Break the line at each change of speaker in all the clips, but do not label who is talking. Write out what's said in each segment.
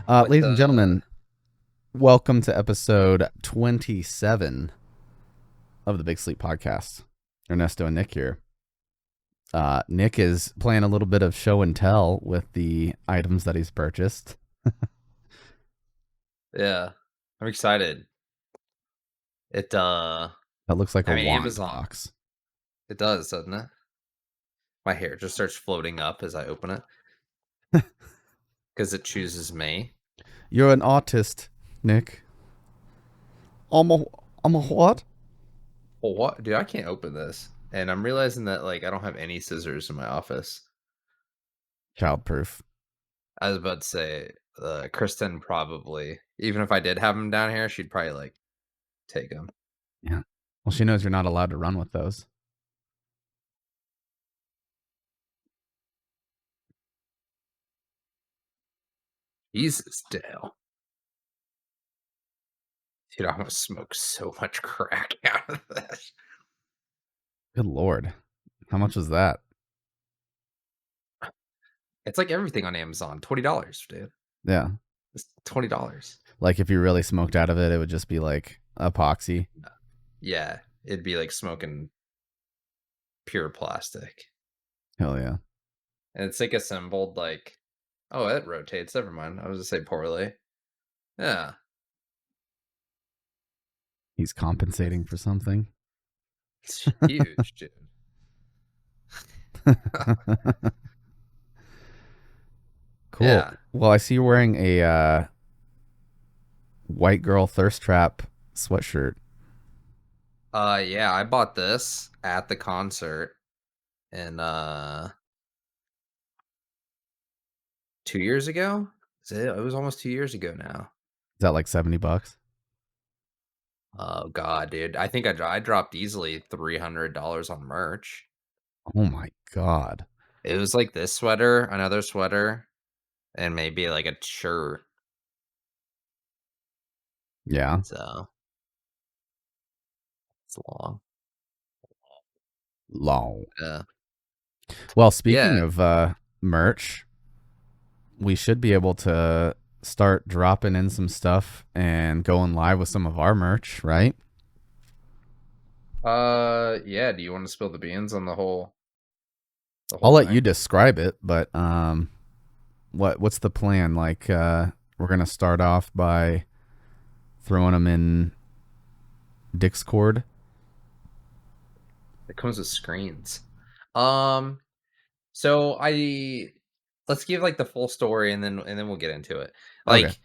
What
Ladies and
the?
gentlemen, welcome to episode 27 of the Big Sleep Podcast. Ernesto and Nick here. Nick is playing a little bit of show and tell with the items that he's purchased.
Yeah, I'm excited. It
That looks like
I
a
mean
wand
Amazon.
box.
It does, doesn't it? My hair just starts floating up as I open it because it chooses me.
You're an artist, Nick. I'm a, I'm a what?
Well, what, dude? I can't open this, and I'm realizing that I don't have any scissors in my office.
Childproof.
I was about to say, Kristen probably, even if I did have them down here, she'd probably take them.
Yeah. Well, she knows you're not allowed to run with those.
Jesus, Dale. Dude, I almost smoked so much crack out of this.
Good Lord. How much was that?
It's like everything on Amazon, $20, dude.
Yeah.
It's $20.
Like if you really smoked out of it, it would just be like epoxy.
Yeah, it'd be like smoking pure plastic.
Hell yeah.
And it's like assembled oh, it rotates. Never mind. I was gonna say poorly. Yeah.
He's compensating for something.
It's huge, dude.
Cool.
Yeah.
Well, I see you're wearing a white girl thirst trap sweatshirt.
Yeah, I bought this at the concert and 2 years ago. It was almost 2 years ago now.
Is that like $70?
Oh god, dude. I think I dropped easily $300 on merch.
Oh my god.
It was like this sweater, another sweater, and maybe like a shirt.
Yeah.
So it's long.
Long.
Yeah.
Well, speaking
Yeah.
of merch, we should be able to start dropping in some stuff and going live with some of our merch, right?
Yeah, do you want to spill the beans on the whole
I'll let you
thing?
describe it, but what's the plan? Like we're going to start off by throwing them in Discord.
It comes with screens. Um, so I let's give the full story and then we'll get into it.
Okay.
Like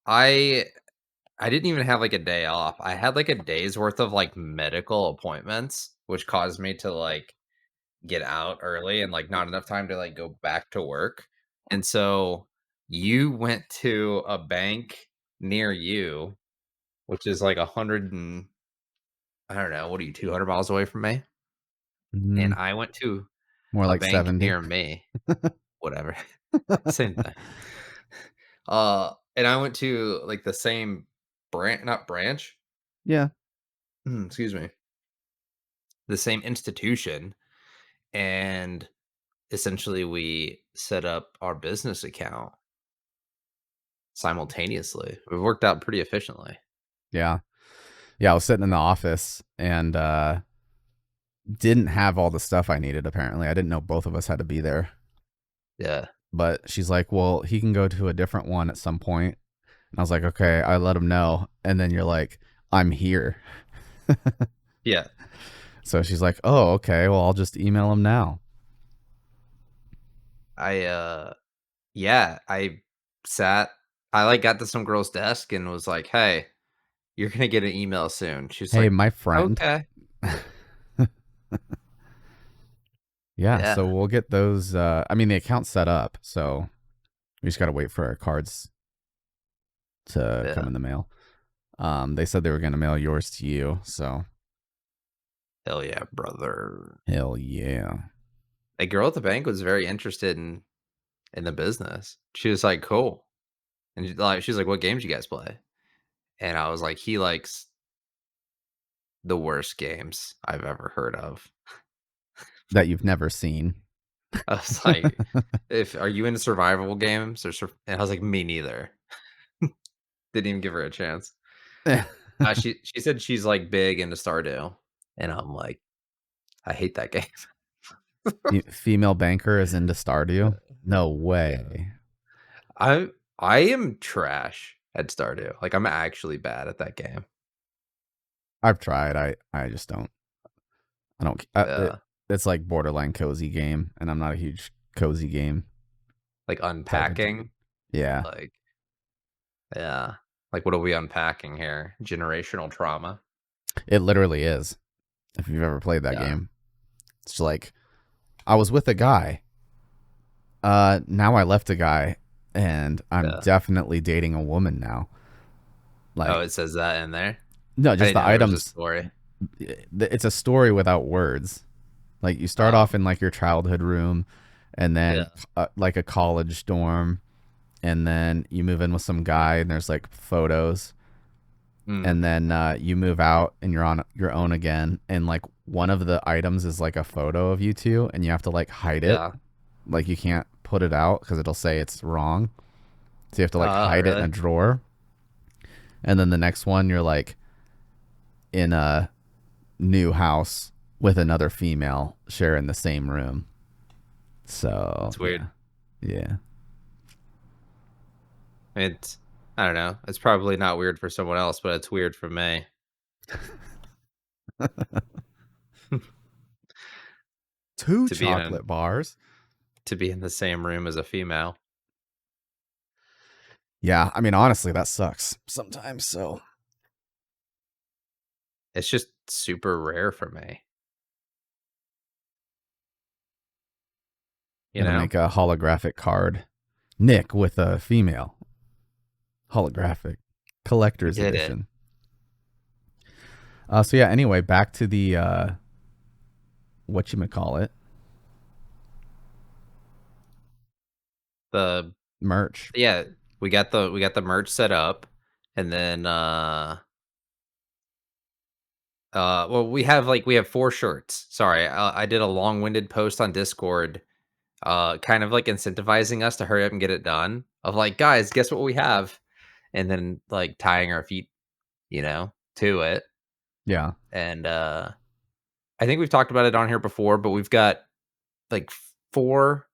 I I didn't even have a day off. I had a day's worth of medical appointments, which caused me to get out early and not enough time to go back to work. And so you went to a bank near you, which is like 100 and I don't know, what are you, 200 miles away from me? And
Mm,
I went to
more
a
like
bank
70.
near me, whatever. Same thing. And I went to the same branch, not branch,
Yeah.
excuse me, the same institution. And essentially we set up our business account simultaneously. It worked out pretty efficiently.
Yeah. Yeah, I was sitting in the office and didn't have all the stuff I needed apparently. I didn't know both of us had to be there.
Yeah.
But she's like, "Well, he can go to a different one at some point." And I was like, "Okay." I let him know. And then you're like, "I'm here."
Yeah.
So she's like, "Oh, okay. Well, I'll just email him now."
I yeah, I sat I got to some girl's desk and was like, "Hey, you're gonna get an email soon." She's
Hey,
like,
my friend.
"Okay."
Yeah,
Yeah.
so we'll get those I mean the account's set up, so we just got to wait for our cards to come
Yeah.
in the mail. They said they were going to mail yours to you, so
Hell yeah, brother.
hell yeah.
A girl at the bank was very interested in the business. She was like, "Cool." And she's like, "What games you guys play?" And I was like, "He likes the worst games I've ever heard of."
That you've never seen.
I was like, "If are you into survival games or and I was like, "Me neither." Didn't even give her a chance. She said she's, like, big into Stardew, and I'm like, "I hate that game."
Female banker is into Stardew? No
Yeah.
way.
I I am trash at Stardew, like, I'm actually bad at that game.
I've tried. I just don't. I don't.
Yeah,
It's like borderline cozy game, and I'm not a huge cozy game
like,
type of dude.
unpacking,
Yeah,
like yeah. Like, what are we unpacking here? Generational trauma?
it literally is. If you've ever played that
Yeah,
game, it's like I was with a guy. Now I left a guy, and I'm
yeah.
definitely dating a woman now.
Oh,
Like,
it says that in there?
no,
I
just
didn't
the
know there was a
items.
story.
It's a story without words. Like you start
Oh,
off in like your childhood room, and then
yeah.
like a college dorm, and then you move in with some guy, and there's like photos,
Mm,
and then you move out and you're on your own again, and like one of the items is like a photo of you two, and you have to like hide it,
yeah.
like you can't put it out because it'll say it's wrong, so you have to like
Oh,
hide it in a
really?
drawer. And then the next one, you're like in a new house with another female sharing the same room. So
That's
yeah,
weird.
yeah.
It's I don't know. It's probably not weird for someone else, but it's weird for me
Two
to be in an
chocolate bars.
to be in the same room as a female.
Yeah, I mean honestly, that sucks sometimes. So
It's just super rare for me, you
gonna
know?
make a holographic card, Nick with a female holographic collector's
Get it.
edition. So yeah. Anyway, back to the what you call it,
The
merch.
yeah, we got the merch set up and then well we have 4 shirts. Sorry. I did a long-winded post on Discord kind of like incentivizing us to hurry up and get it done. Of like, guys, guess what we have? And then like tying our feet, to it.
Yeah,
And I think we've talked about it on here before, but we've got like 4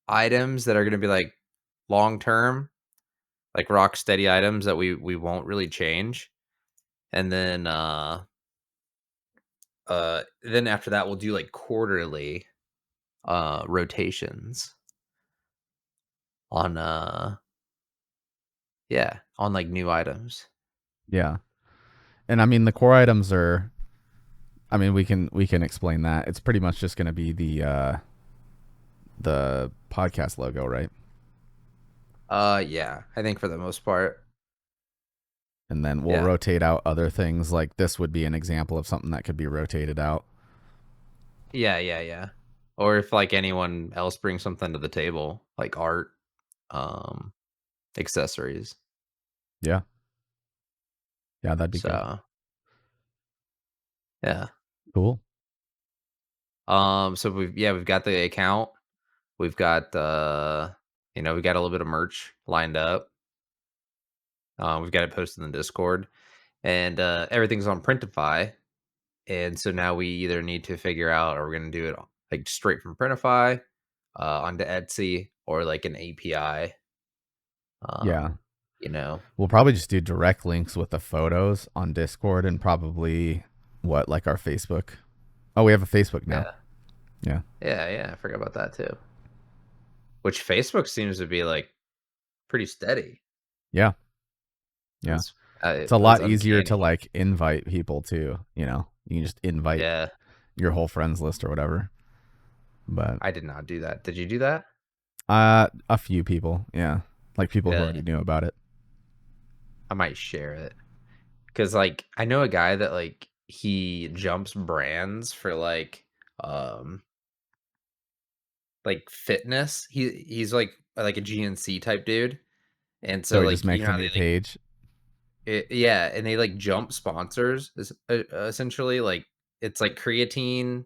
items that are going to be like long term, like rock steady items that we won't really change. And then after that we'll do like quarterly rotations on yeah, on like new items.
yeah. And I mean the core items are. I mean we can explain that. It's pretty much just gonna be the podcast logo, right?
Yeah, I think for the most part.
And then we'll
Yeah.
rotate out other things. Like this would be an example of something that could be rotated out.
Yeah, yeah, yeah. Or if like anyone else brings something to the table, like art, um, accessories.
Yeah, yeah, that'd be good.
So yeah.
Cool.
So we've got the account. We've got we got a little bit of merch lined up. We've got it posted in the Discord. And everything's on Printify. And so now we either need to figure out are we gonna do it like straight from Printify onto Etsy or like an API.
Yeah,
Um, you know.
we'll probably just do direct links with the photos on Discord and probably what like our Facebook. Oh, we have a Facebook now.
Yeah.
Yeah,
Yeah, yeah, I forgot about that too. Which Facebook seems to be like pretty steady.
yeah, yeah.
It's
It's a
it's
lot easier to
uncanny.
like invite people too. You can just invite
Yeah,
your whole friends list or whatever. But
I did not do that. Did you do that?
a few people, yeah, like people who
Yeah,
already knew about it.
I might share it because like I know a guy that like he jumps brands for um like fitness. He's like a GNC type dude, and
So
so
we just
like
make a
how
new
they like
page.
yeah, and they like jump sponsors essentially like it's like creatine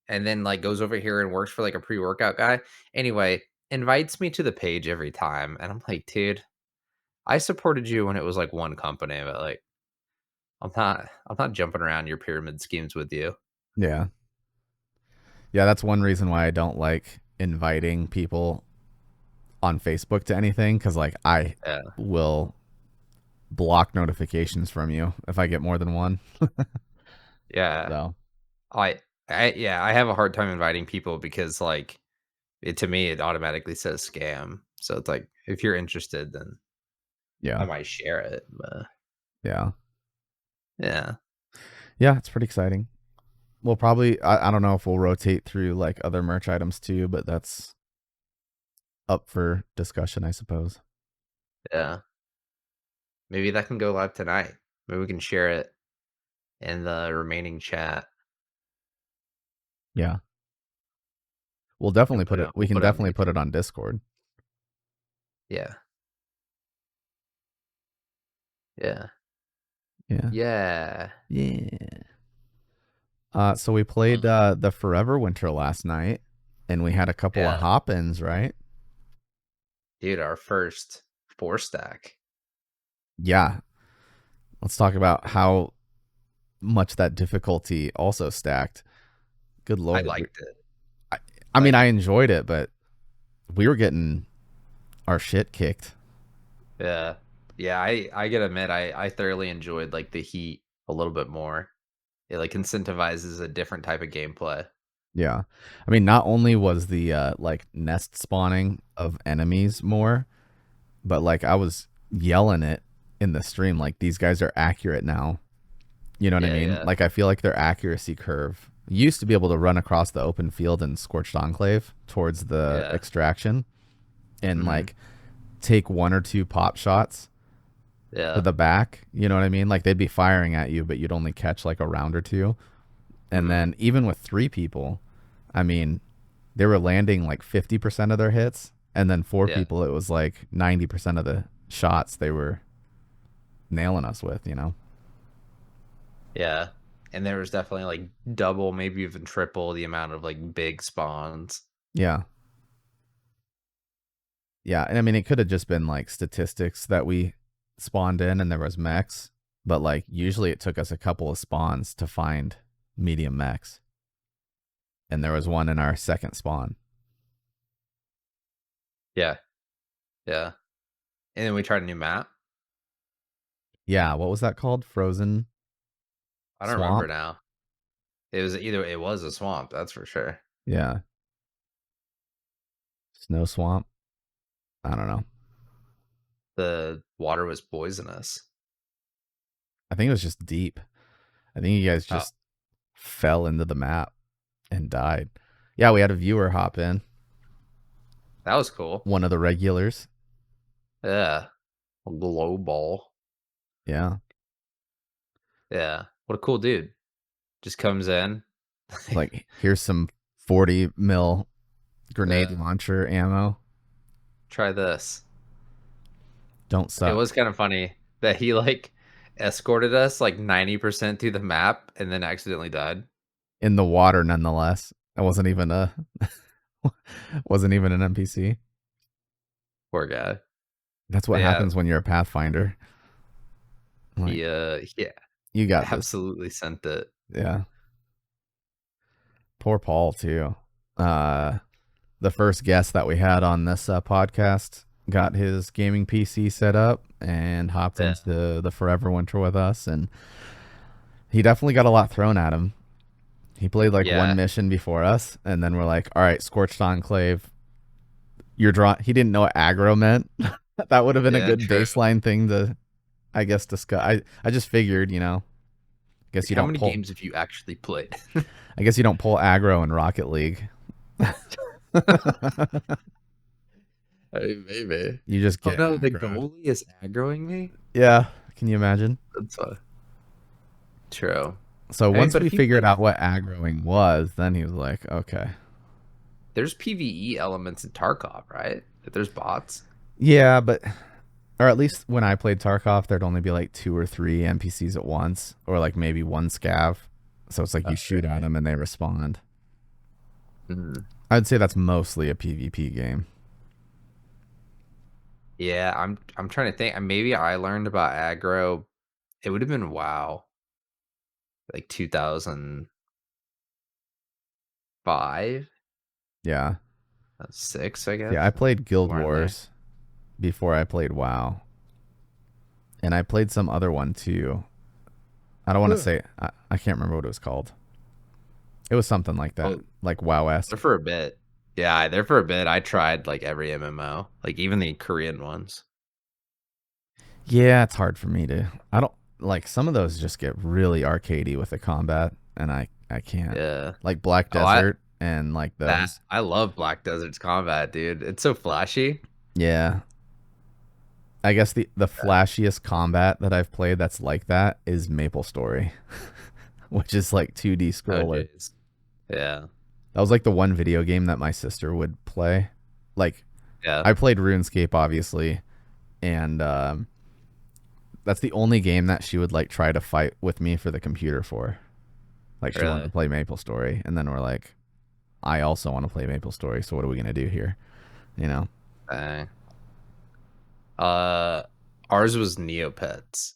and then like goes over here and works for like a pre-workout guy. Anyway, invites me to the page every time, and I'm like, dude, I supported you when it was like one company, but like I'm not jumping around your pyramid schemes with you.
Yeah. Yeah, that's one reason why I don't like inviting people on Facebook to anything, because like I
Yeah,
will block notifications from you if I get more than one.
yeah.
So
I have a hard time inviting people because like to me it automatically says scam. So it's like if you're interested, then I
yeah,
might share it. But
yeah,
yeah,
yeah. It's pretty exciting. We'll probably I don't know if we'll rotate through like other merch items too, but that's up for discussion, I suppose.
yeah. Maybe that can go live tonight. Maybe we can share it in the remaining chat.
Yeah, we'll definitely
And
put it. We
we'll
can
put it on
definitely put
YouTube.
it on Discord.
Yeah. Yeah.
Yeah,
Yeah.
yeah. So we played
Mm.
the Forever Winter last night, and we had a couple of
Yeah.
hop-ins, right?
Dude, our first 4 stack.
Yeah. Let's talk about how much that difficulty also stacked. Good
I
lord.
liked it.
I, I mean,
Like,
I enjoyed it, but we were getting our shit kicked.
yeah. Yeah, I gotta admit, I thoroughly enjoyed like the heat a little bit more. It like incentivizes a different type of gameplay.
Yeah. I mean, not only was the like nest spawning of enemies more, but like I was yelling it in the stream like these guys are accurate now. You know what I
Yeah,
mean?
yeah,
Like I feel like their accuracy curve used to be able to run across the open field in Scorched Enclave towards the
yeah.
extraction and
Mhm.
like take one or two pop shots to
Yeah.
the back. You know what I mean? Like they'd be firing at you, but you'd only catch like a round or two. And
Mhm.
then even with three people, I mean, they were landing like 50% of their hits. And then four
Yeah.
people, it was like 90% of the shots they were nailing us with, you know?
Yeah. And there was definitely like double, maybe even triple the amount of like big spawns.
Yeah. Yeah. And I mean, it could have just been like statistics that we spawned in and there was mechs, but like usually it took us a couple of spawns to find medium mechs. And there was one in our second spawn.
Yeah. Yeah. And then we tried a new map.
Yeah. What was that called? Frozen
I don't remember
Swamp?
now. It was a swamp, that's for sure.
Yeah. Snow Swamp? I don't know.
The water was poisonous.
I think it was just deep. I think you guys
Oh,
just fell into the map and died. Yeah, we had a viewer hop in,
that was cool.
one of the regulars.
Yeah. A glow ball.
Yeah.
Yeah. What a cool dude. Just comes in.
Like, here's some 40 mil grenade
Yeah.
launcher ammo.
Try this.
Don't
It
suck.
was kind of funny that he like escorted us like 90% through the map and then accidentally died.
In the water, nonetheless. It wasn't even an NPC.
Poor guy.
That's what
But yeah,
happens when you're a Pathfinder. Like,
yeah,
you got this.
absolutely sent it.
Yeah. Poor Paul too. Uh, the first guest that we had on this podcast got his gaming PC set up and hopped
Yeah.
into the Forever Winter with us, and he definitely got a lot thrown at him. He played like one
Yeah.
mission before us, and then we're like, "All right, Scorched Enclave, you're draw." He didn't know what aggro meant. That would have been a
Yeah,
good
true.
baseline thing to, I guess, discuss. I just figured, you know, I guess
Like,
you
how
don't
many
pull.
games have you actually played?
I guess you don't pull aggro in Rocket League.
Hey, maybe.
You just
Oh
get
no, the
aggroed.
goalie is aggroing me?
Yeah, can you imagine?
That's true.
So
I mean,
once
but
we
if you play,
figured out what aggroing was, then he was like, okay.
there's PvE elements in Tarkov, right? If there's bots.
Yeah, but, or at least when I played Tarkov, there'd only be like 2 or 3 NPCs at once, or like maybe one scav. So it's like you shoot at
Okay.
them and they respond.
Mm.
I'd say that's mostly a PvP game.
Yeah, I'm trying to think. Maybe I learned about aggro. It would have been WoW, like 2005,
Yeah.
6, I
Yeah, I
guess,
played Guild
somewhere in there.
Wars before I played WoW. And I played some other one too. I don't want to
Huh.
say I can't remember what it was called. It was something like that.
Oh,
Like
there
WoW-esque.
for a bit. Yeah, there for a bit. I tried like every MMO, like even the Korean ones.
Yeah, it's hard for me to. I don't like some of those just get really arcadey with the combat, and I can't.
Yeah.
Like Black
Oh, I
Desert and like
that
those.
I love Black Desert's combat, dude. It's so flashy.
Yeah, I guess the flashiest combat that I've played that's like that is Maple Story, which is like 2D
Oh,
scroller.
jeez. Yeah.
That was like the one video game that my sister would play. Like
Yeah.
I played RuneScape obviously, and that's the only game that she would like try to fight with me for the computer for. Like she wanted to
Really.
play Maple Story, and then we're like, I also want to play Maple Story. So what are we gonna do here? You know?
Dang. Uh, ours was Neopets.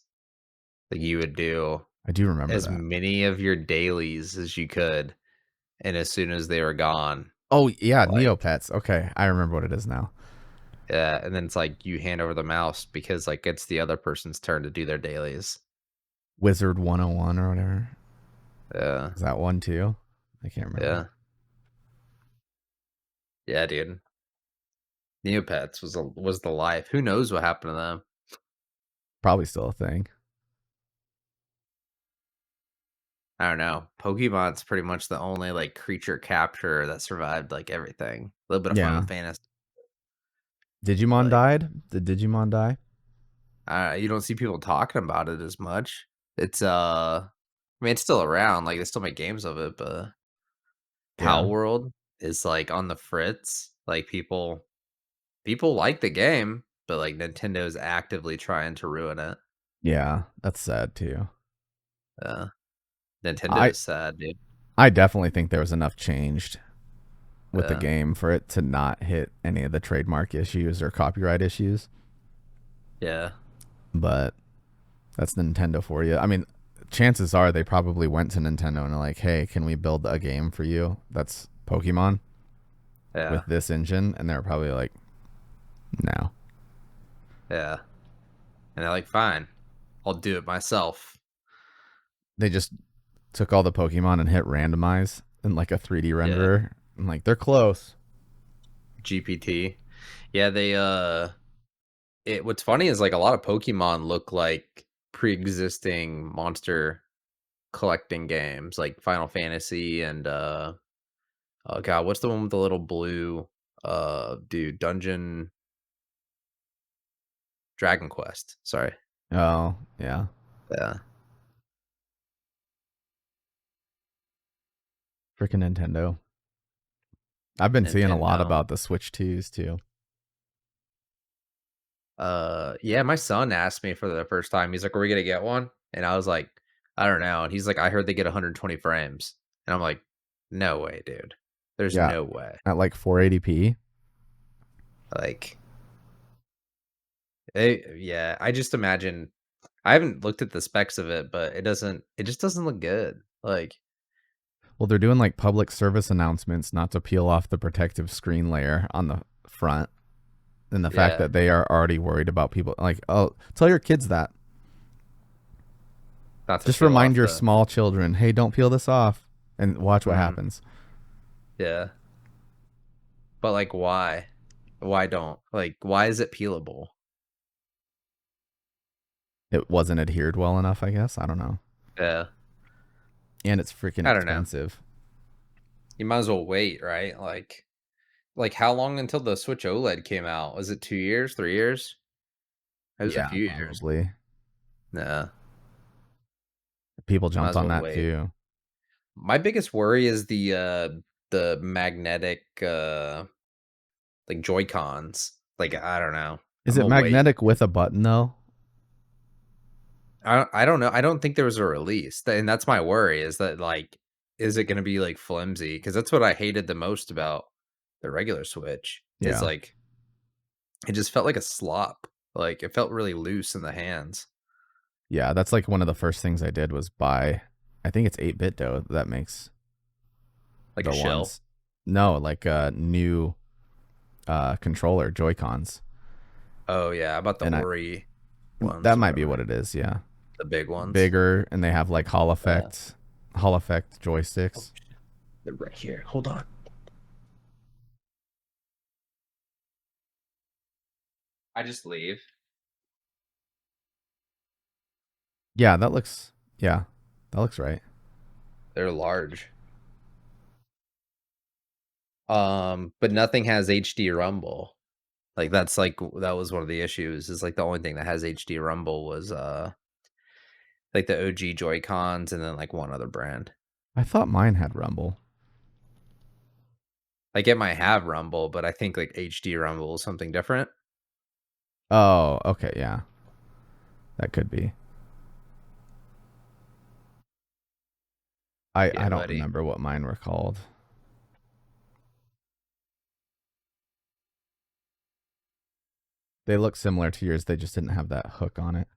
Like you would do
I do remember
as
that.
many of your dailies as you could, and as soon as they were gone,
Oh yeah,
like
Neopets. Okay, I remember what it is now.
yeah, and then it's like you hand over the mouse because like it's the other person's turn to do their dailies.
Wizard 101 or whatever.
Yeah,
Is that one too? I can't remember.
yeah, yeah, dude. Neopets was the life. Who knows what happened to them?
Probably still a thing.
I don't know. Pokemon's pretty much the only like creature capture that survived like everything. A little bit of Final
Yeah.
Fantasy,
Digimon
like
died? Did Digimon die?
you don't see people talking about it as much. It's I mean it's still around. Like they still make games of it, but
Yeah.
Power World is like on the fritz. Like people like the game, but like Nintendo's actively trying to ruin it.
Yeah. That's sad too.
Uh, Nintendo
I
is sad, dude.
I definitely think there was enough changed with the
Yeah,
game for it to not hit any of the trademark issues or copyright issues.
yeah,
But that's Nintendo for you. I mean, chances are they probably went to Nintendo and are like, "Hey, can we build a game for you that's Pokemon
yeah,
with this engine?" And they're probably like, "No."
yeah. And they're like, fine, I'll do it myself.
They just took all the Pokemon and hit randomize in like a 3D
Yeah,
renderer. I'm like, they're close.
GPT. Yeah, they what's funny is like a lot of Pokemon look like pre-existing monster collecting games like Final Fantasy and oh god, what's the one with the little blue dude, Dungeon Dragon Quest. Sorry.
Oh, yeah.
Yeah.
Freaking Nintendo. I've been seeing a lot
Nintendo.
about the Switch 2s too.
Yeah, my son asked me for the first time. He's like, "Are we gonna get one?" And I was like, "I don't know." And he's like, "I heard they get 120 frames." And I'm like, "No way, dude. There's
Yeah,
no way."
at like 480p.
Like, yeah, I just imagine I haven't looked at the specs of it, but it just doesn't look good. Like,
Well, they're doing like public service announcements not to peel off the protective screen layer on the front. And the fact
yeah,
that they are already worried about people like, oh, tell your kids that.
not to
Just
peel
remind
off
your
the
small children, hey, don't peel this off and watch what
mhm,
happens.
yeah. But like why? Why don't? Like why is it peelable?
It wasn't adhered well enough, I guess. I don't know.
Yeah.
And it's freaking
I don't know.
expensive.
You might as well wait, right? Like how long until the Switch OLED came out? Was it 2 years, 3 years? It was a
Yeah,
few years.
probably.
Yeah,
People
might
jumped
as
on
well
that
wait.
too.
My biggest worry is the magnetic like Joy-Cons. Like I don't know.
Is
I'm
it
gonna wait.
magnetic with a button though?
I don't know. I don't think there was a release. And that's my worry is that like is it going to be like flimsy? Because that's what I hated the most about the regular Switch. Is
Yeah.
like it just felt like a slop. Like it felt really loose in the hands.
Yeah, that's like one of the first things I did was buy, I think it's 8-bit dough that makes
Like a
the
shell.
ones. No, like a new controller, Joy-Cons.
Oh yeah, about the
And
Ori ones
that
or
might be
whatever.
what it is, yeah.
The big ones.
Bigger, and they have like
Uh,
Hall effect
oh,
joysticks.
they're right here. Hold on. I just leave.
Yeah, that looks right.
They're large. But nothing has HD Rumble. Like that's like that was one of the issues. Is like the only thing that has HD Rumble was like the OG Joy Cons and then like one other brand.
I thought mine had Rumble.
Like it might have Rumble, but I think like HD Rumble is something different.
Oh, okay, yeah. That could be. I
Yeah,
don't
buddy.
remember what mine were called. They look similar to yours, they just didn't have that hook on it.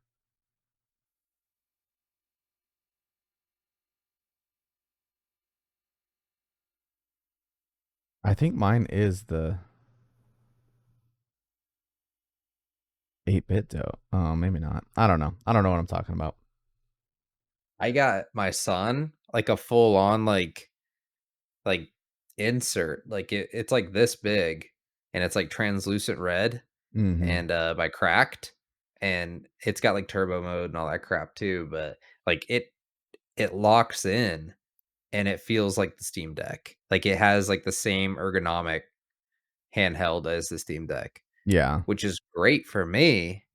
I think mine is the 8-bit dough. Oh, maybe not. I don't know. I don't know what I'm talking about.
I got my son like a full on like insert. Like it's like this big and it's like translucent red
Mm-hmm.
and by Cracked and it's got like turbo mode and all that crap too, but like it locks in and it feels like the Steam Deck. Like it has like the same ergonomic handheld as the Steam Deck,
Yeah.
which is great for me,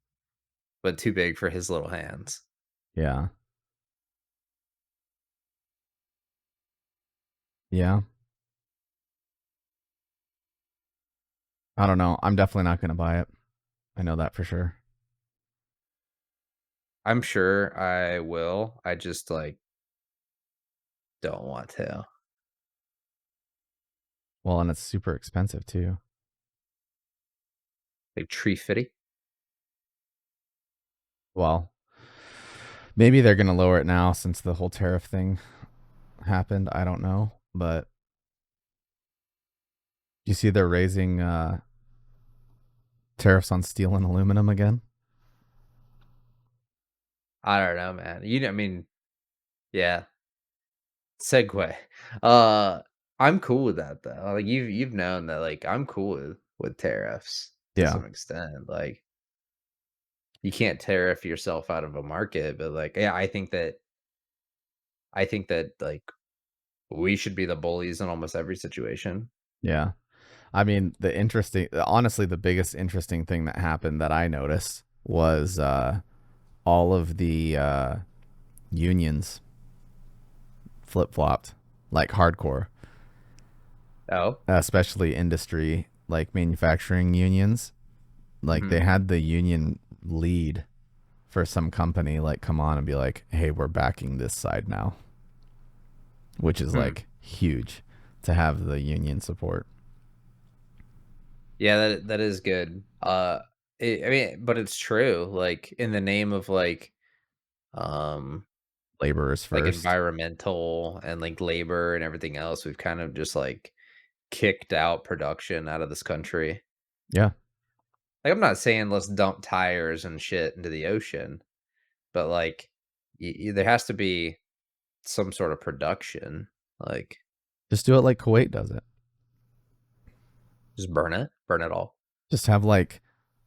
but too big for his little hands.
Yeah. Yeah. I don't know. I'm definitely not gonna buy it. I know that for sure.
I'm sure I will. I just like don't want to.
Well, and it's super expensive too.
Like tree fitty.
Well, maybe they're gonna lower it now since the whole tariff thing happened. I don't know, but you see they're raising tariffs on steel and aluminum again.
I don't know, man. You know, I mean, yeah. Segue. Uh, I'm cool with that though. Like you've known that like I'm cool with tariffs to
Yeah,
some extent. Like you can't tariff yourself out of a market, but like yeah, I think that like we should be the bullies in almost every situation.
yeah. I mean, honestly, the biggest interesting thing that happened that I noticed was all of the unions flip flopped like hardcore,
Oh.
especially industry like manufacturing unions. Like
Hmm.
they had the union lead for some company like come on and be like, "Hey, we're backing this side now," which is
Hmm.
like huge to have the union support.
Yeah, that is good. I mean, but it's true. Like in the name of um,
Laborers
like
first.
environmental and like labor and everything else, we've kind of just like kicked out production out of this country.
Yeah.
Like I'm not saying let's dump tires and shit into the ocean, but like there has to be some sort of production. Like
Just do it like Kuwait does it.
just burn it all.
Just have like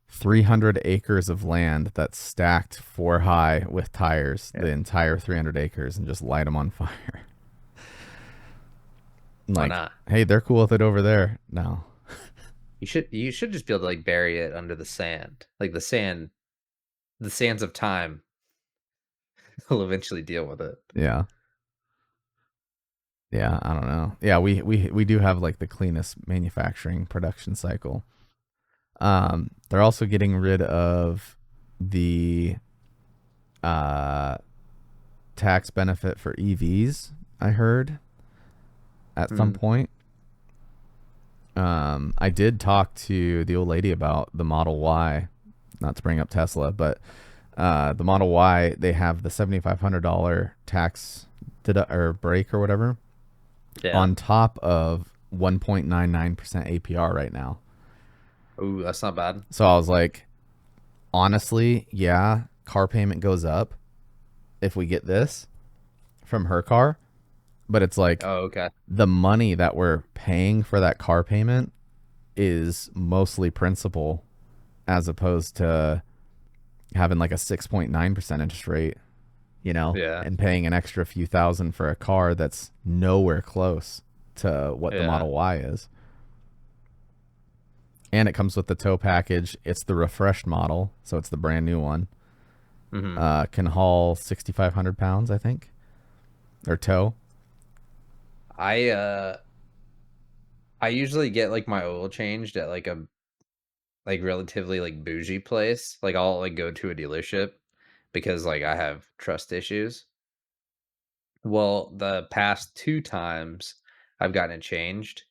300 acres of land that's stacked 4 high with tires,
Yeah,
the entire 300 acres, and just light them on fire.
why
Like,
not?
hey, they're cool with it over there. No.
You should just be able to like bury it under the sand. Like the sands of time will eventually deal with it.
Yeah. Yeah, I don't know. Yeah, we do have like the cleanest manufacturing production cycle. They're also getting rid of the uh tax benefit for EVs, I heard. at some point. I did talk to the old lady about the Model Y, not to bring up Tesla, but the Model Y, they have the $7,500 tax or break or whatever
Yeah.
on top of 1.99% APR right now.
Ooh, that's not bad.
So I was like, honestly, yeah, car payment goes up if we get this from her car, but it's like
Oh, okay.
the money that we're paying for that car payment is mostly principal as opposed to having like a 6.9% interest rate,
Yeah.
and paying an extra few thousand for a car that's nowhere close to what the
Yeah.
Model Y is. And it comes with the tow package. It's the refreshed model, so it's the brand new one.
Hmm.
Can haul 6,500 pounds, I think, or tow.
I I usually get like my oil changed at like a like relatively like bougie place. Like I'll like go to a dealership because like I have trust issues. Well, the past 2 times I've gotten it changed,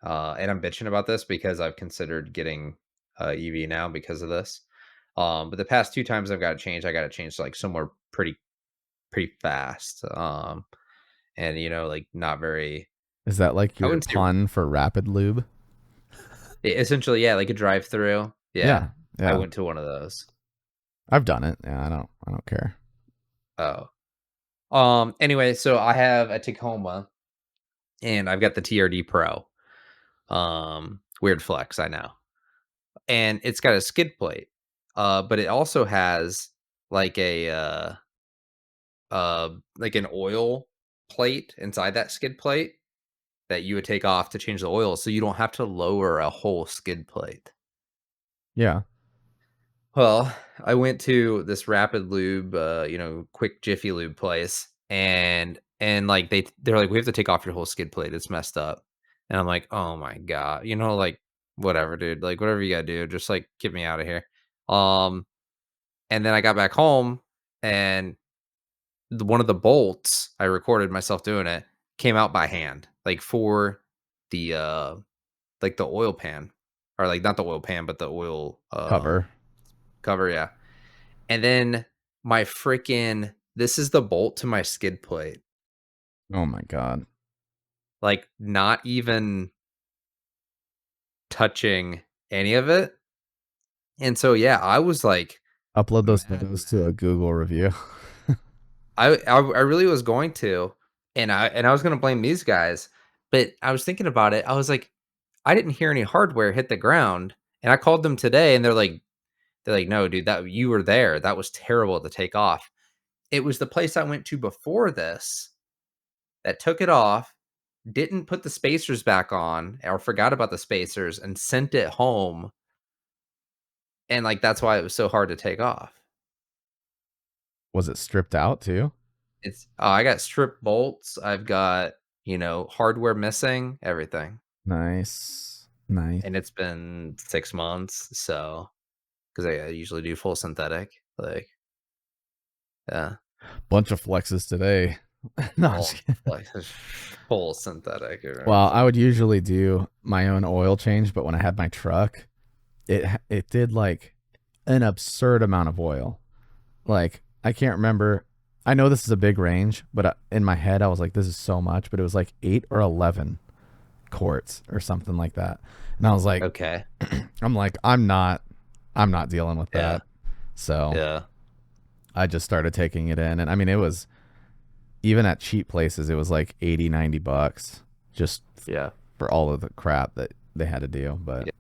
and I'm bitching about this because I've considered getting EV now because of this. But the past 2 times I've got it changed, I got it changed like somewhere pretty fast. And like not very.
Is that like
I
your
wouldn't say
pun for rapid lube?
essentially, yeah, like a drive through. Yeah,
Yeah,
I
yeah.
went to one of those.
I've done it. Yeah, I don't care.
Oh, anyway, so I have a Tacoma and I've got the TRD Pro. Weird flex, I know. And it's got a skid plate. But it also has like like an oil plate inside that skid plate that you would take off to change the oil so you don't have to lower a whole skid plate.
Yeah.
Well, I went to this Rapid Lube, quick Jiffy Lube place, and like they're like, we have to take off your whole skid plate. It's messed up, and I'm like, oh my god, like whatever, dude, like whatever you gotta do, just like get me out of here. Um, and then I got back home, and one of the bolts I recorded myself doing it came out by hand, like for the like the oil pan, or like not the oil pan, but the oil
Cover.
cover, yeah. And then my freaking this is the bolt to my skid plate.
Oh my god.
Like, not even touching any of it. And so, yeah, I was like
Upload those
mad,
photos to a
mad.
Google review.
I really was going to, and I was gonna blame these guys, but I was thinking about it. I was like, I didn't hear any hardware hit the ground, and I called them today, and they're like, "No, dude, that you were there. That was terrible to take off." It was the place I went to before this that took it off, didn't put the spacers back on or forgot about the spacers and sent it home, and, like, that's why it was so hard to take off.
Was it stripped out too?
I got strip bolts, I've got, hardware missing, everything,
Nice. Nice.
and it's been 6 months, so 'cause I usually do full synthetic, like, yeah,
Bunch of flexes today. No, I'm just
full,
kidding.
like, full synthetic or
Well, I
everything.
would usually do my own oil change, but when I had my truck, it did like an absurd amount of oil. Like I can't remember. I know this is a big range, but in my head I was like, this is so much. But it was like 8 or 11 quarts or something like that. And I was like,
Okay.
I'm not dealing with
Yeah,
that. So
yeah,
I just started taking it in, and I mean, it was even at cheap places, it was like 80, $90 just
yeah,
for all of the crap that they had to do. But
yeah,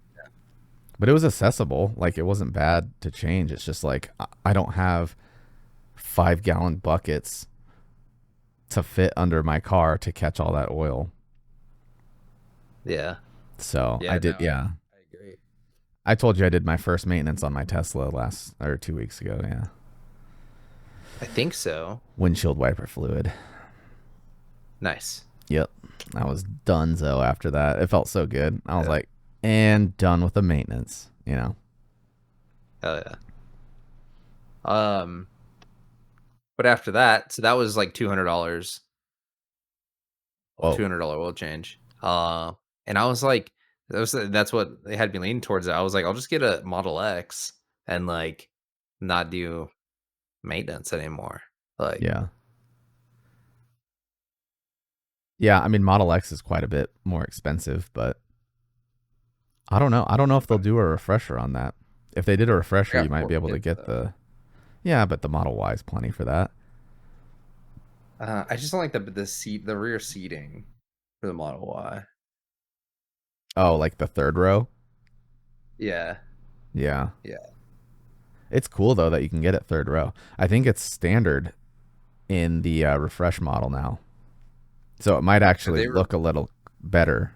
it was accessible. Like it wasn't bad to change. It's just like I don't have 5 gallon buckets to fit under my car to catch all that oil.
yeah.
So I
Yeah, no,
did. Yeah,
I agree.
I told you I did my first maintenance on my Tesla last or 2 weeks ago. Yeah,
I think so.
windshield wiper fluid.
Nice.
Yep, I was donezo after that. It felt so good. I was
Yeah.
like, and done with the maintenance.
Hell yeah. Um, but after that, so that was like $200
Whoa.
$200 oil change. And I was like, that's what they had me leaning towards. I was like, I'll just get a Model X and like not do maintenance anymore. Like,
Yeah. Yeah, I mean Model X is quite a bit more expensive, but I don't know. I don't know if they'll do a refresher on that. If they did a
I
refresher, you
got
might
four
be able to
kids
get
though.
the Yeah, but the Model Y is plenty for that.
I just don't like the rear seating for the Model Y.
Oh, like the third row?
Yeah,
Yeah.
yeah.
It's cool though that you can get it third row. I think it's standard in the refresh model now. So it might
Have
actually
they
look a little better.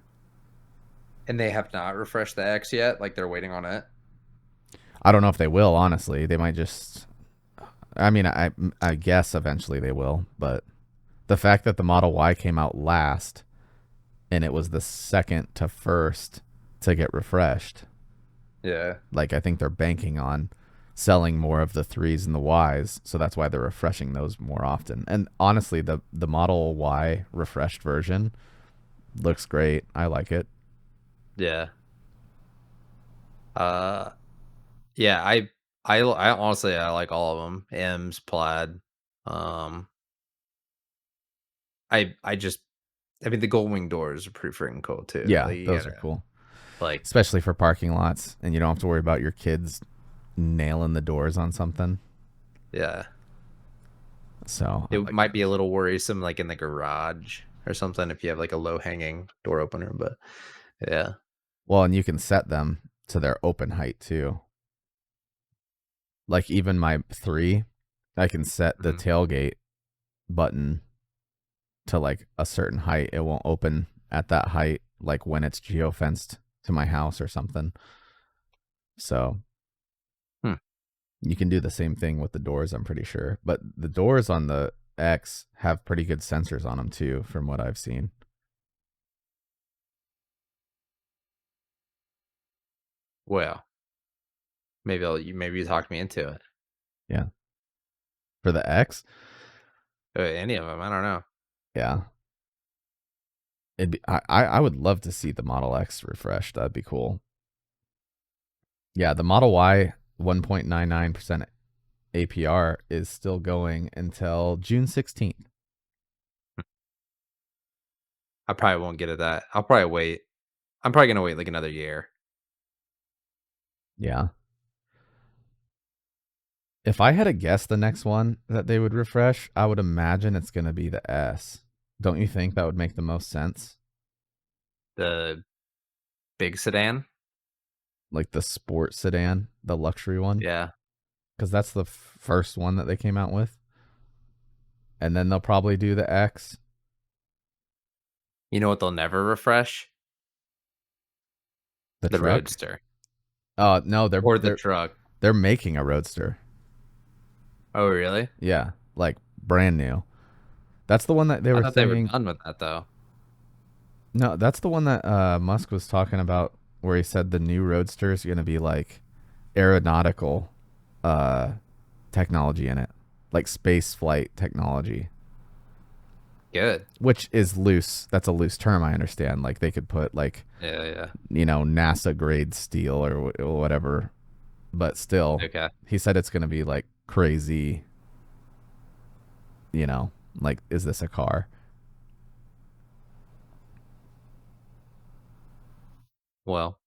and they have not refreshed the X yet. Like they're waiting on it.
I don't know if they will, honestly. They might just I mean, I guess eventually they will, but the fact that the Model Y came out last and it was the second to first to get refreshed,
Yeah,
like I think they're banking on selling more of the threes and the Ys, so that's why they're refreshing those more often. And honestly, the Model Y refreshed version looks great. I like it.
yeah. Uh, yeah. I honestly I like all of them. M's, Plaid. Um, I just I mean the gold wing doors are pretty freaking cool too.
Yeah,
Like you
those are
gotta
cool,
like
especially for parking lots, and you don't have to worry about your kids nailing the doors on something.
yeah.
So I
It
like
might be a
those.
little worrisome like in the garage or something if you have like a low hanging door opener, but yeah.
Well, and you can set them to their open height too. Like even my three, I can set the
Mhm.
tailgate button to like a certain height. It won't open at that height, like when it's geofenced to my house or something. So
Hmm.
you can do the same thing with the doors, I'm pretty sure. But the doors on the X have pretty good sensors on them too, from what I've seen.
Well, maybe you talked me into it.
Yeah. For the X,
Any of them, I don't know.
yeah. I would love to see the Model X refreshed. That'd be cool. Yeah, the Model Y 1.99% APR is still going until June 16th.
I probably won't get it that. I'll probably wait. I'm probably gonna wait like another year.
Yeah. If I had to guess the next one that they would refresh, I would imagine it's going to be the S. Don't you think that would make the most sense?
The big sedan?
Like the sport sedan, the luxury one?
Yeah.
Because that's the first one that they came out with. And then they'll probably do the X,
You know what they'll never refresh?
the
The
truck.
Roadster
Oh, no, they're
or the
they're
truck.
they're making a Roadster.
Oh, really?
Yeah, like brand new. That's the one that they
I
were
thought they were
saying.
done with that though.
No, that's the one that Musk was talking about, where he said the new Roadster is going to be like aeronautical uh, technology in it, like space flight technology,
Good.
which is loose. That's a loose term, I understand. Like they could put like,
Yeah, yeah.
NASA grade steel or whatever, but still,
Okay.
he said it's going to be like crazy. Like, is this a car?
Well,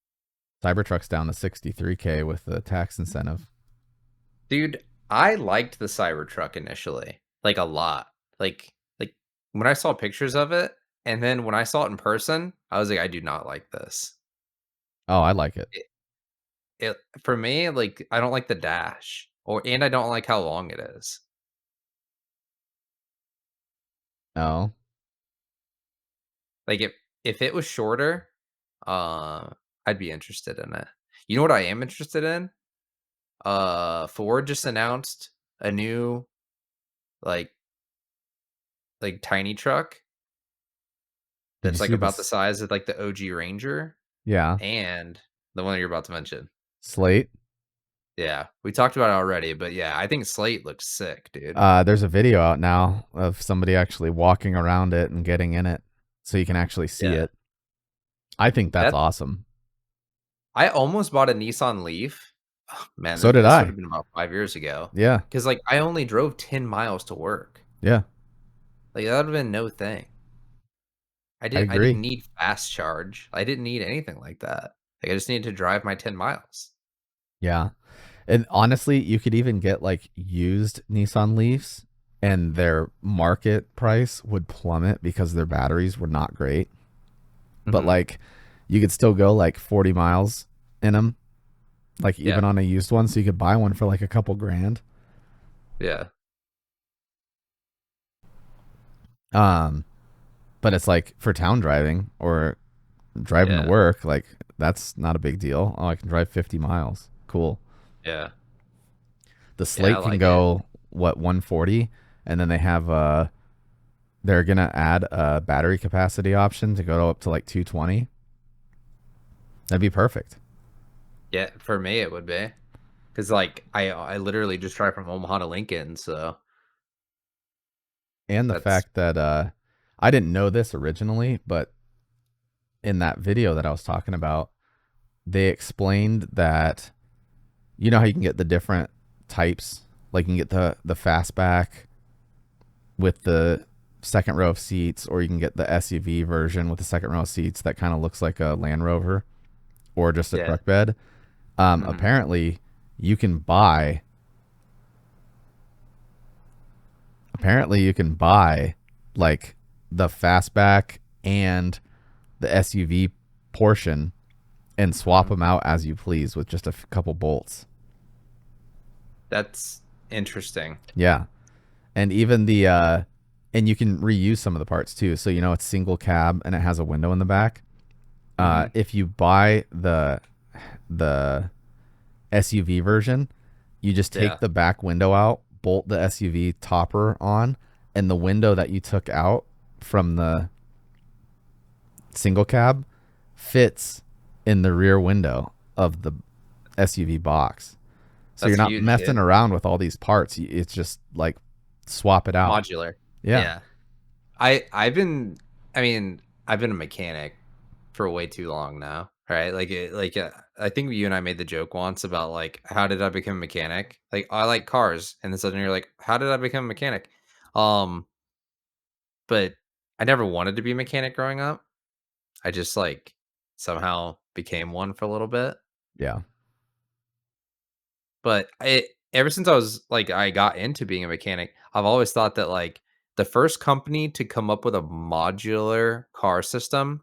Cybertruck's down to 63K with the tax incentive.
dude, I liked the Cybertruck initially, like a lot. Like when I saw pictures of it, and then when I saw it in person, I was like, I do not like this.
Oh, I like it.
It, it for me, like I don't like the dash, and I don't like how long it is.
Oh,
Like if it was shorter, uh, I'd be interested in it. You know what I am interested in? Ford just announced a new like tiny truck
did you
that's like
see
about the
this?
size of like the OG Ranger
Yeah,
and the one that you're about to mention.
Slate.
Yeah, we talked about it already, but yeah, I think Slate looks sick, dude.
There's a video out now of somebody actually walking around it and getting in it. so you can actually see
Yeah.
it. I think that's
That
awesome.
I almost bought a Nissan Leaf. Man,
So did
this would
I.
have been about 5 years ago.
Yeah.
Because like, I only drove 10 miles to work.
Yeah.
Like, that would've been no thing.
I
I didn't
agree.
need fast charge. I didn't need anything like that. Like, I just needed to drive my 10 miles.
Yeah. And honestly, you could even get like used Nissan Leafs and their market price would plummet because their batteries were not great. But
Mhm.
like you could still go like 40 miles in them, like
Yeah.
even on a used one. So you could buy one for like a couple grand.
Yeah.
Um, but it's like for town driving or driving to
Yeah.
work, like that's not a big deal. Oh, I can drive 50 miles. Cool.
Yeah.
The
Yeah, I
Slate can
like it.
go what 140, and then they have they're gonna add a battery capacity option to go up to like 220. That'd be perfect.
Yeah, for me, it would be. Because like, I literally just drive from Omaha to Lincoln, so
And the
that's
fact that I didn't know this originally, but in that video that I was talking about, they explained that you know how you can get the different types, like you can get the fastback with the second row of seats, or you can get the SUV version with the second row of seats that kind of looks like a Land Rover or just a
yeah.
truck bed.
Mhm.
Apparently, you can buy. Apparently, you can buy like the fastback and the SUV portion and swap
Mhm.
them out as you please with just a couple bolts.
That's interesting.
Yeah, and even the and you can reuse some of the parts too. So you know it's single cab and it has a window in the back.
Mhm.
If you buy the SUV version, you just take
Yeah.
the back window out, bolt the SUV topper on, and the window that you took out from the single cab fits in the rear window of the SUV box. So you're
That's
not
huge,
messing
dude.
around with all these parts. It's just like swap it out.
Modular.
Yeah.
Yeah. I've been I mean, I've been a mechanic for way too long now, right? I think you and I made the joke once about, like, how did I become a mechanic? Like, I like cars, and then suddenly you're like, "How did I become a mechanic?" Um, but I never wanted to be a mechanic growing up. I just, like, somehow became one for a little bit.
Yeah.
But I ever since I was like, I got into being a mechanic, I've always thought that, like, the first company to come up with a modular car system,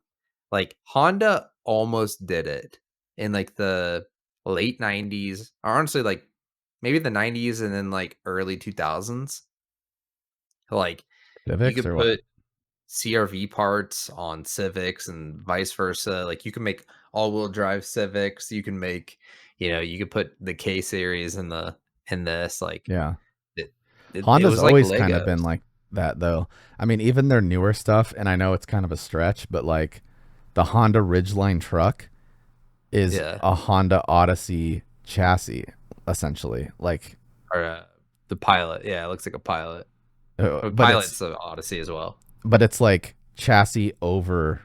like, Honda almost did it in, like, the late '90s, or honestly, like, maybe the '90s and then, like, early 2000s. Like, you
Civics
could
or what?
put CRV parts on Civics and vice versa. Like, you can make all-wheel drive Civics, you can make, you could put the K series in this, like,
Yeah.
it it
Honda's
was like
always kind of been
Legos.
like that though. I mean, even their newer stuff, and I know it's kind of a stretch, but like the Honda Ridgeline truck is
Yeah,
a Honda Odyssey chassis, essentially. Like,
or, the Pilot, yeah, it looks like a Pilot. But
but
Pilot's the Odyssey as well.
it's like chassis over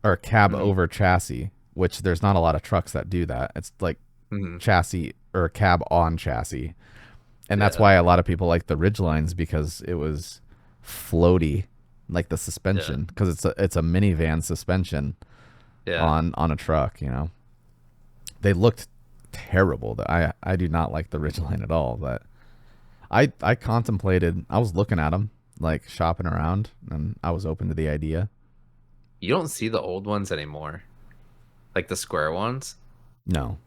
or cab
Mhm,
over chassis, which there's not a lot of trucks that do that. It's like
mhm,
chassis or cab on chassis. And that's
yeah,
why a lot of people like the Ridgelines because it was floaty, like the
yeah,
suspension, because it's a minivan suspension
yeah.
on a truck. You know, they looked terrible. I do not like the Ridgeline at all. But I contemplated. I was looking at them, like shopping around, and I was open to the idea.
You don't see the old ones anymore, like the square ones.
No,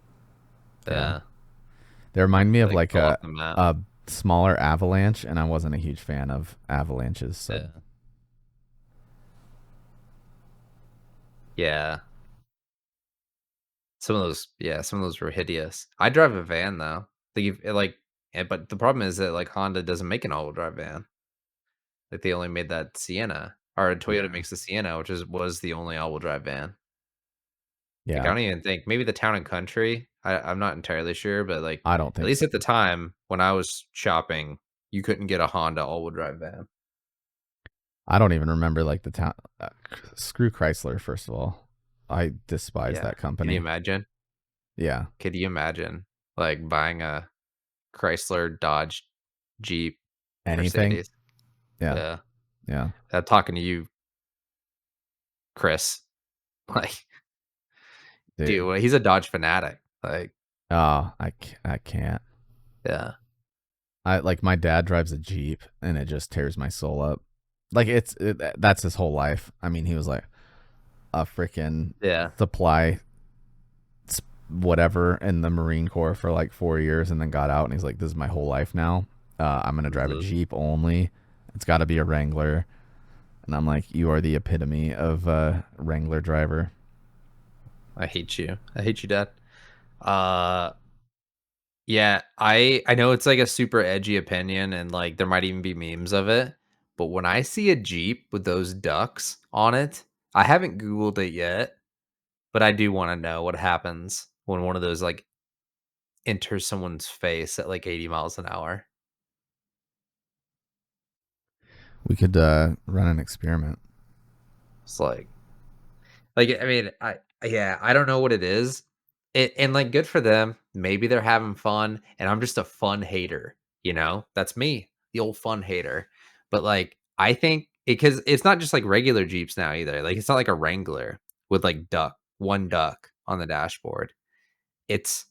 yeah,
Yeah,
they remind me
they,
of
like,
like
fell off the map.
a smaller Avalanche, and I wasn't a huge fan of Avalanches. So
Yeah. Yeah. Some of those were hideous. I drive a van though. But the problem is that, like, Honda doesn't make an all-wheel drive van. Like, they only made that Sienna, or Toyota
yeah,
makes the Sienna, which was the only all-wheel drive van. Like, I
yeah,
don't even think maybe the Town& and Country, I'm not entirely sure, but, like,
I don't
at
think
least
so.
at the time when I was shopping, you couldn't get a Honda all-wheel drive van.
I don't even remember like the town. Screw Chrysler, first of all. I despise
Yeah.
that
Can you
company.
imagine?
Yeah,
Could you imagine like buying a Chrysler, Dodge, Jeep,
anything.
Mercedes?
Yeah,
Yeah.
yeah,
I'm talking to you, Chris. Like, dude,
dude.
well, he's a Dodge fanatic. Like,
Oh, I can't.
yeah.
I like my dad drives a Jeep, and it just tears my soul up. Like that's his whole life. I mean, he was like a freaking
Yeah.
supply whatever in the Marine Corps for like 4 years, and then got out, and he's like, "This is my whole life now. I'm gonna drive a
Mhm.
Jeep only. It's got to be a Wrangler." And I'm like, "You are the epitome of a Wrangler driver."
I hate you. I hate you, Dad. Uh Yeah, I know it's like a super edgy opinion and like there might even be memes of it, but when I see a Jeep with those ducks on it, I haven't Googled it yet, but I do want to know what happens when one of those like enters someone's face at like 80 miles an hour.
We could run an experiment.
It's like I mean, yeah, I don't know what it is. And like good for them. Maybe they're having fun and I'm just a fun hater, you know? That's me, the old fun hater. But like I think because it's not just like regular Jeeps now either. Like it's not like a Wrangler with like one duck on the dashboard. It's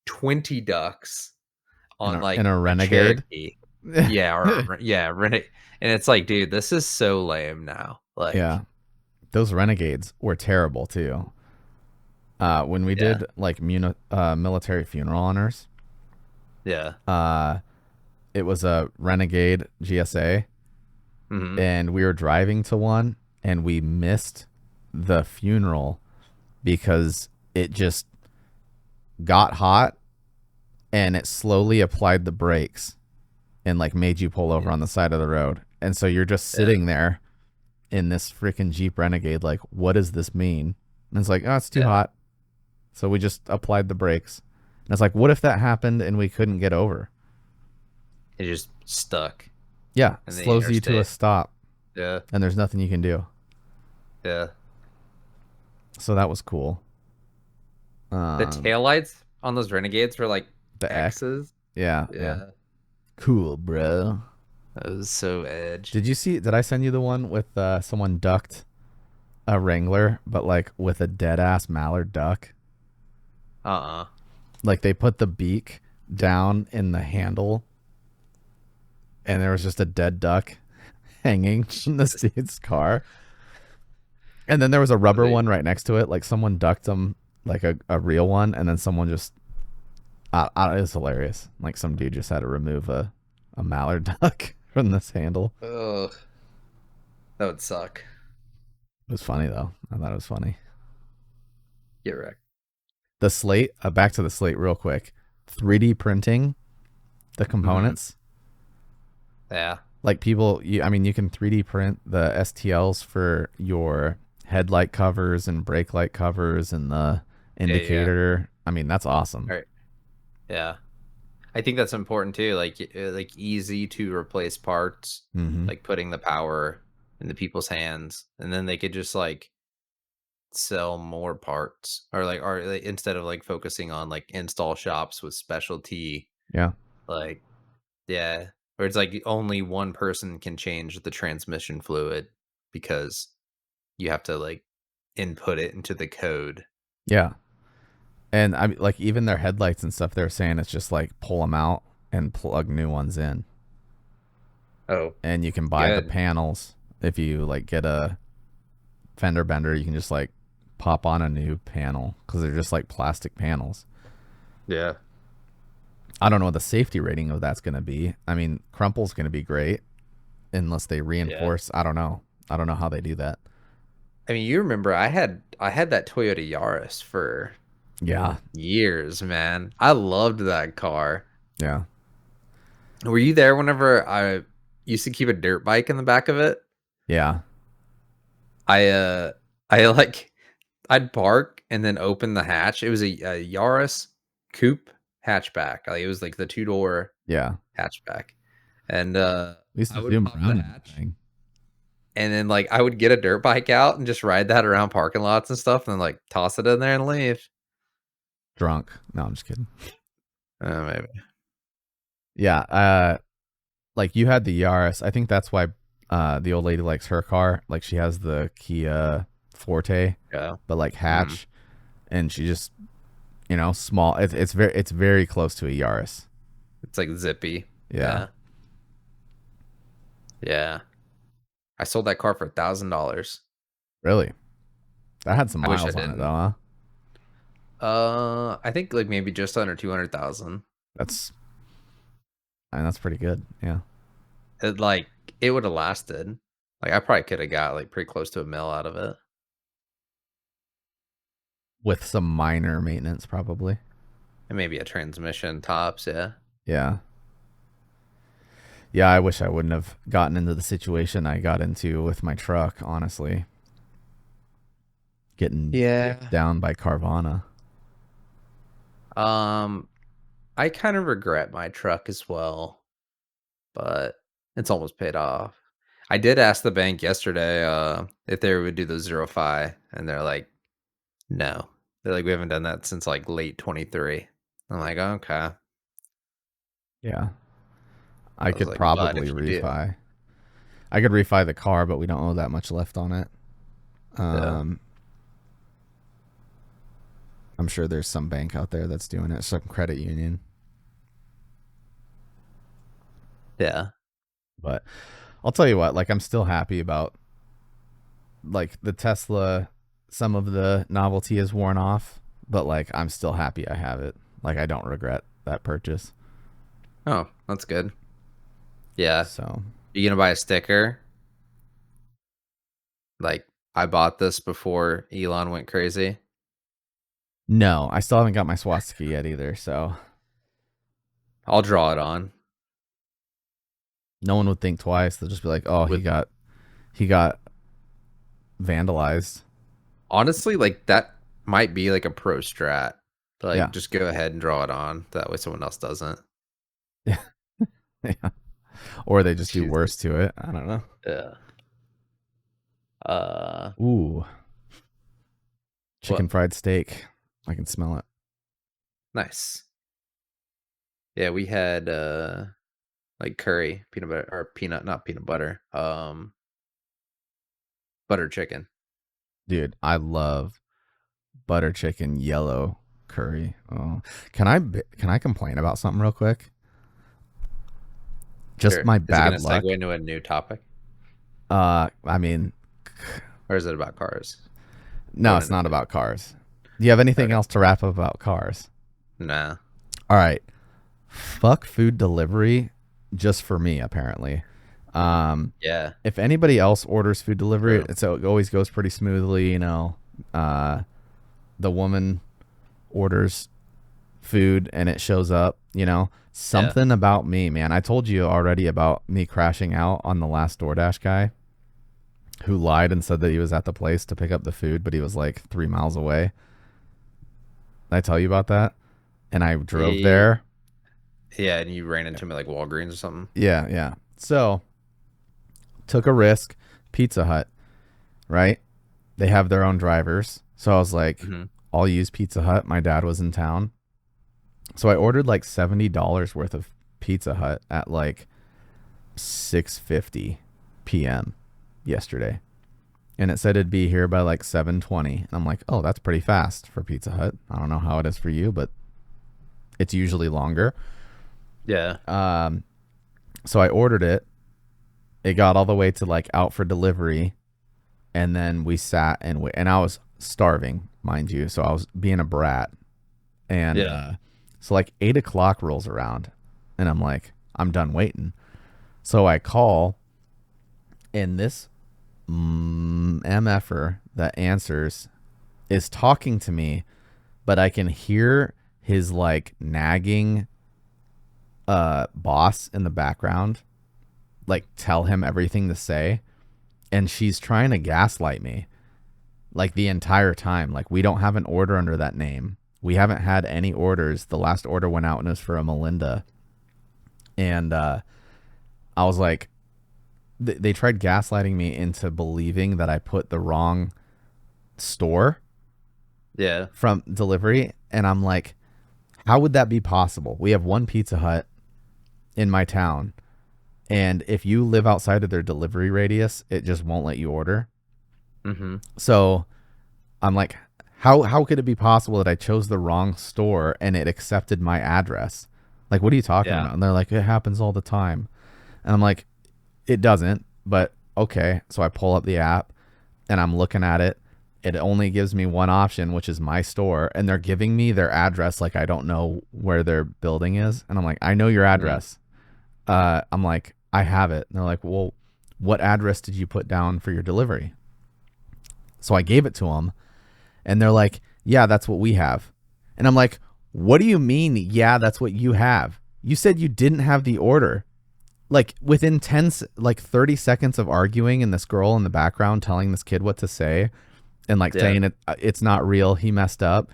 20 ducks
In
on
in
like
a
a
Renegade.
Cherokee. Yeah, yeah, Renegade. And it's like, dude, this is so lame now.
Yeah,
Like,
those Renegades were terrible too. When we
yeah,
did like military funeral honors,
yeah.
uh, it was a Renegade GSA,
Hmm.
and we were driving to one, and we missed the funeral because it just got hot, and it slowly applied the brakes and like made you pull over
Yeah.
on the side of the road. And so you're just
Yeah.
sitting there in this freaking Jeep Renegade, like, what does this mean? And it's like, oh, it's too
Yeah.
hot. So we just applied the brakes. And it's like, what if that happened and we couldn't get over?
It just stuck
Yeah,
in the
slows you to a
interstate.
stop,
Yeah.
and there's nothing you can do.
Yeah.
So that was cool.
The
Um,
taillights on those Renegades were like
the X.
X's.
Yeah, yeah.
Yeah.
Cool, bro.
That was so edge.
Did you see? Did I send you the one with someone ducked a Wrangler, but like with a dead ass mallard duck?
Uh-uh.
Like they put the beak down in the handle, and there was just a dead duck hanging from this dude's car. And then there was a rubber
They,
one right next to it. Like someone ducked them, like a real one, and then someone just it was hilarious. Like some dude just had to remove a mallard duck from this handle.
ugh. That would suck.
It was funny though. I thought it was funny.
Get wrecked.
The slate. Back to the slate real quick. 3D printing the
Hmm.
components.
Yeah.
Like people, I mean, you can 3D print the STLs for your headlight covers and brake light covers and the
Yeah, yeah.
indicator. I mean, that's awesome.
All right. Yeah. I think that's important too. Like easy to replace parts,
Mm-hmm.
like putting the power in the people's hands, and then they could just like sell more parts or like, instead of like focusing on like install shops with specialty
Yeah.
like yeah, or it's like only one person can change the transmission fluid because you have to like input it into the code.
Yeah. And I mean, like even their headlights and stuff, they're saying it's just like pull them out and plug new ones in,
Oh,
and you can buy the
good.
panels. If you like get a fender bender, you can just like pop on a new panel because they're just like plastic panels.
Yeah.
I don't know what the safety rating of that's going to be. I mean, crumple's going to be great unless they
Yeah.
reinforce. I don't know. I don't know how they do that.
I mean, you remember I had that Toyota Yaris for
Yeah.
years, man. I loved that car.
Yeah.
Were you there whenever I used to keep a dirt bike in the back of it?
Yeah.
I I like I'd park and then open the hatch. It was a Yaris coupe hatchback. Like it was like the two-door
Yeah.
hatchback. And
We used
I
to
would
zoom
pop the
around in that
hatch.
thing.
And then, like, I would get a dirt bike out and just ride that around parking lots and stuff and then, like, toss it in there and leave.
Drunk. No, I'm just kidding.
Maybe.
Yeah. Like you had the Yaris. I think that's why the old lady likes her car. Like she has the Kia Forte,
Yeah.
but like hatch, and she just, small. It's very close to a Yaris.
It's, like, zippy.
Yeah.
Yeah. I sold that car for $1,000.
Really? That had some
I wish I
miles on it
didn't.
though, huh?
I think, like, maybe just under 200,000.
That's pretty good. Yeah.
It would have lasted. Like, I probably could have got, like, pretty close to a mil out of it.
With some minor maintenance, probably.
And maybe a transmission tops, yeah.
Yeah. Yeah, I wish I wouldn't have gotten into the situation I got into with my truck, honestly. Getting down by Carvana.
I kind of regret my truck as well, but it's almost paid off. I did ask the bank yesterday, if they would do the 0 fi, and they're like, "No." They're like, "We haven't done that since, like, late 23." I'm like, "Okay."
Yeah. I
was
could
like, "But
probably
if you do."
refi. I could refi the car, but we don't owe that much left on it.
Yeah.
I'm sure there's some bank out there that's doing it, some credit union.
Yeah.
But I'll tell you what, like I'm still happy about like the Tesla. Some of the novelty is worn off, but like I'm still happy I have it. Like I don't regret that purchase.
Oh, that's good. Yeah.
So
You gonna buy a sticker? Like, I bought this before Elon went crazy.
no, I still haven't got my swastika yet either. So
I'll draw it on.
no one would think twice. They'll just be like, "Oh, he got vandalized."
Honestly, like, that might be, like, a pro strat. Like,
Yeah.
just go ahead and draw it on. That way someone else doesn't.
Yeah. Yeah. Or they just do worse to it. I don't know.
Yeah.
Ooh. Chicken fried steak. I can smell it.
Nice. Yeah, we had, like, curry, peanut butter, or not peanut butter, butter chicken.
Dude, I love butter chicken yellow curry. Oh, can I complain about something real quick? Just
Sure.
my
Is it
bad
gonna
luck.
segue into a new topic?
I mean,
Or is it about cars?
no, it's not about cars. Do you have anything else to wrap up about cars?
Nah.
All right. Fuck food delivery just for me, apparently.
Yeah.
If anybody else orders food delivery,
True.
it always goes pretty smoothly, the woman orders food and it shows up, something about me, man. I told you already about me crashing out on the last DoorDash guy who lied and said that he was at the place to pick up the food, but he was like 3 miles away. Did I tell you about that? And I drove there.
Yeah, and you ran into me like Walgreens or something.
Yeah. So took a risk. Pizza Hut, right? They have their own drivers. So I was like, I'll use Pizza Hut. My dad was in town. So I ordered like $70 worth of Pizza Hut at like 6:50 p.m. yesterday. And it said it'd be here by like 7:20. And I'm like, oh, that's pretty fast for Pizza Hut. I don't know how it is for you, but it's usually longer.
Yeah.
So I ordered it. It got all the way to like out for delivery. And then we sat and I was starving, mind you. So I was being a brat. And so like 8 o'clock rolls around and I'm like, I'm done waiting. So I call and this MFer that answers is talking to me, but I can hear his like nagging boss in the background like tell him everything to say, and she's trying to gaslight me like the entire time. Like, we don't have an order under that name. We haven't had any orders. The last order went out and it was for a Melinda. And I was like, they tried gaslighting me into believing that I put the wrong store
Yeah.
from delivery, and I'm like, how would that be possible? We have one Pizza Hut in my town, and if you live outside of their delivery radius, it just won't let you order.
Mm-hmm.
So I'm like, how could it be possible that I chose the wrong store and it accepted my address? Like, what are you talking
Yeah.
about? And they're like, it happens all the time. And I'm like, it doesn't, but okay. So I pull up the app and I'm looking at it. It only gives me one option, which is my store, and they're giving me their address like I don't know where their building is. And I'm like, I know your
Mm-hmm.
address. I'm like, I have it. And they're like, well, what address did you put down for your delivery? So I gave it to them, and they're like, yeah, that's what we have. And I'm like, what do you mean? Yeah, that's what you have. You said you didn't have the order. Like within 30 seconds of arguing, and this girl in the background telling this kid what to say, and like
Yeah.
saying it's not real, he messed up.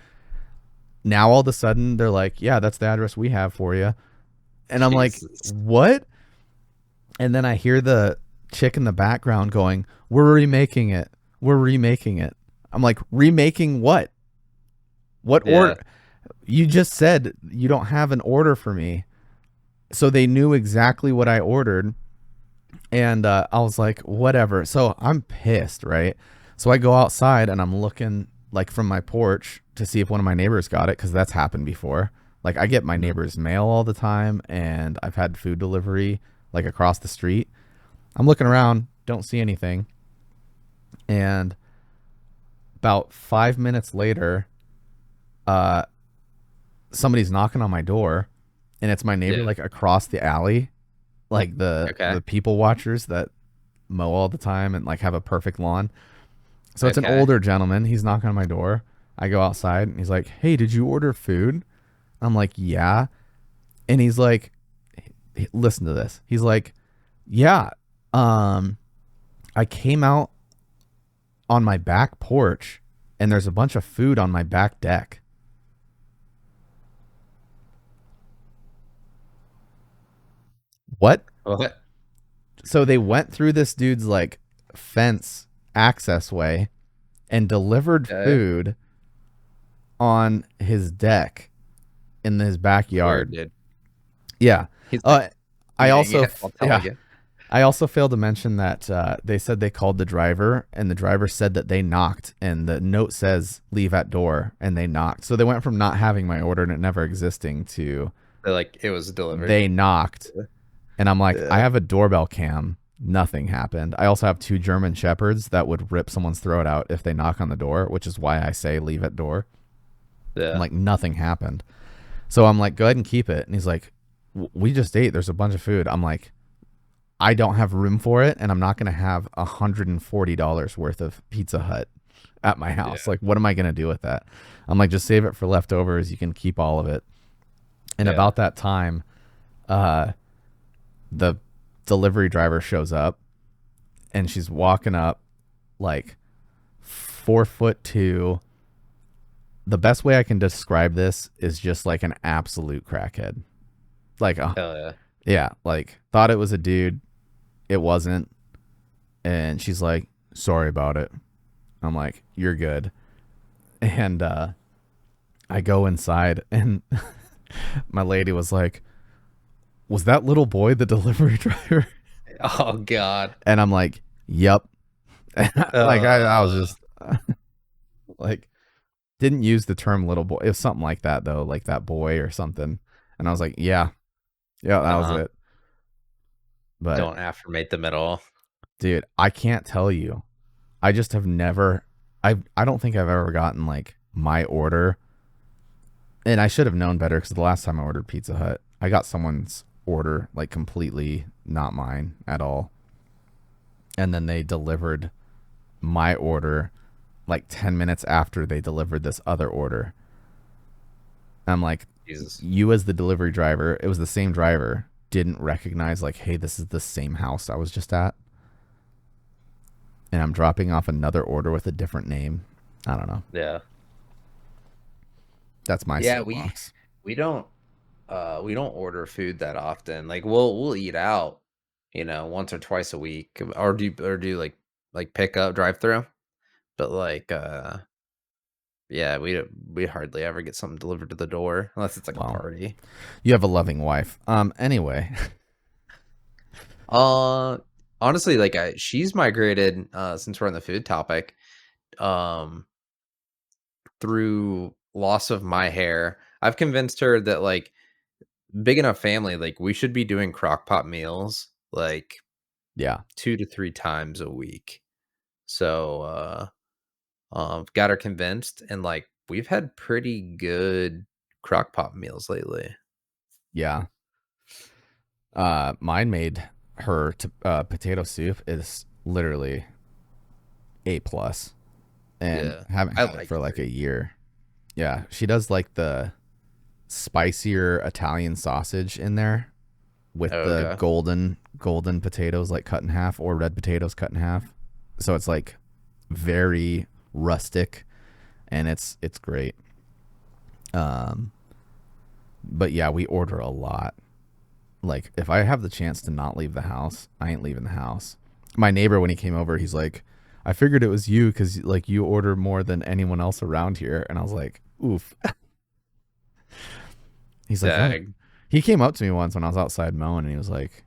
Now all of a sudden they're like, yeah, that's the address we have for you. And I'm like,
Jesus.
what? And then I hear the chick in the background going, we're remaking it. We're remaking it. I'm like, remaking what? What
Yeah.
order? You just said you don't have an order for me. So they knew exactly what I ordered. And I was like, whatever. So I'm pissed, right? So I go outside and I'm looking like from my porch to see if one of my neighbors got it, because that's happened before. Like I get my
Mhm.
neighbor's mail all the time, and I've had food delivery like across the street. I'm looking around, don't see anything. And about 5 minutes later, uh, somebody's knocking on my door, and it's my neighbor
Yeah.
like across the alley, like
Okay.
the people watchers that mow all the time and like have a perfect lawn. So it's an
Okay.
older gentleman. He's knocking on my door. I go outside and he's like, "Hey, did you order food?" I'm like, "Yeah." And he's like, "Listen to this." He's like, "Yeah, um, I came out on my back porch and there's a bunch of food on my back deck." What?
What?
So they went through this dude's like fence access way and delivered
Okay.
food on his deck in his
Weird,
backyard.
dude.
Yeah.
He's like,
Uh, I
dang
also,
it.
f-
I'll tell
yeah,
again.
I also failed to mention that they said they called the driver, and the driver said that they knocked, and the note says leave at door, and they knocked. So they went from not having my order and it never existing to
They're like, it was delivered.
they knocked, and I'm like, I
Yeah.
have a doorbell cam. Nothing happened. I also have two German shepherds that would rip someone's throat out if they knock on the door, which is why I say leave at door. I'm
Yeah.
like, nothing happened. So I'm like, go ahead and keep it. And he's like, we just ate. There's a bunch of food. I'm like, I don't have room for it, and I'm not going to have $140 worth of Pizza Hut at my house.
Yeah.
Like, what am I going to do with that? I'm like, just save it for leftovers. You can keep all of it. And
Yeah.
about that time, uh, the delivery driver shows up, and she's walking up like 4'2". The best way I can describe this is just like an absolute crackhead. Like,
Hell yeah.
yeah, like thought it was a dude. It wasn't. And she's like, sorry about it. I'm like, you're good. And I go inside, and my lady was like, was that little boy the delivery driver?
Oh God.
And I'm like, yep. Like I was
Uh,
just like, didn't use the term little boy. It was something like that though, like that boy or something. And I was like, yeah, yeah, that was
uh-huh.
it. But
Don't affirmate them at all.
dude, I can't tell you. I just have never. I don't think I've ever gotten like my order, and I should have known better because the last time I ordered Pizza Hut, I got someone's order like completely not mine at all, and then they delivered my order like 10 minutes after they delivered this other order. I'm like,
Jesus.
you as the delivery driver, it was the same driver, didn't recognize like, hey, this is the same house I was just at, and I'm dropping off another order with a different name. I don't know.
Yeah.
That's my
Yeah, we
soapbox.
we don't we don't order food that often. Like we'll eat out, once or twice a week, or do like pick up drive through. But like yeah, we hardly ever get something delivered to the door unless it's like a
Well,
party.
you have a loving wife. Anyway,
Uh Honestly, like she's migrated since we're on the food topic, um through loss of my hair. I've convinced her that like big enough family, like we should be doing crock pot meals like
yeah,
2 to 3 times a week. So got her convinced, and like we've had pretty good crock pot meals lately.
yeah. Mine made her potato soup is literally A+, and
Yeah.
haven't
I
had it
like
for like
her.
a year. Yeah, she does like the spicier Italian sausage in there with
Oh,
the
okay.
golden potatoes like cut in half, or red potatoes cut in half. So it's like very rustic, and it's great. Um, but yeah, we order a lot. Like if I have the chance to not leave the house, I ain't leaving the house. My neighbor, when he came over, he's like, I figured it was you because like you order more than anyone else around here. And I was like, oof. He's like, oh.
Dag.
He came up to me once when I was outside mowing, and he was like,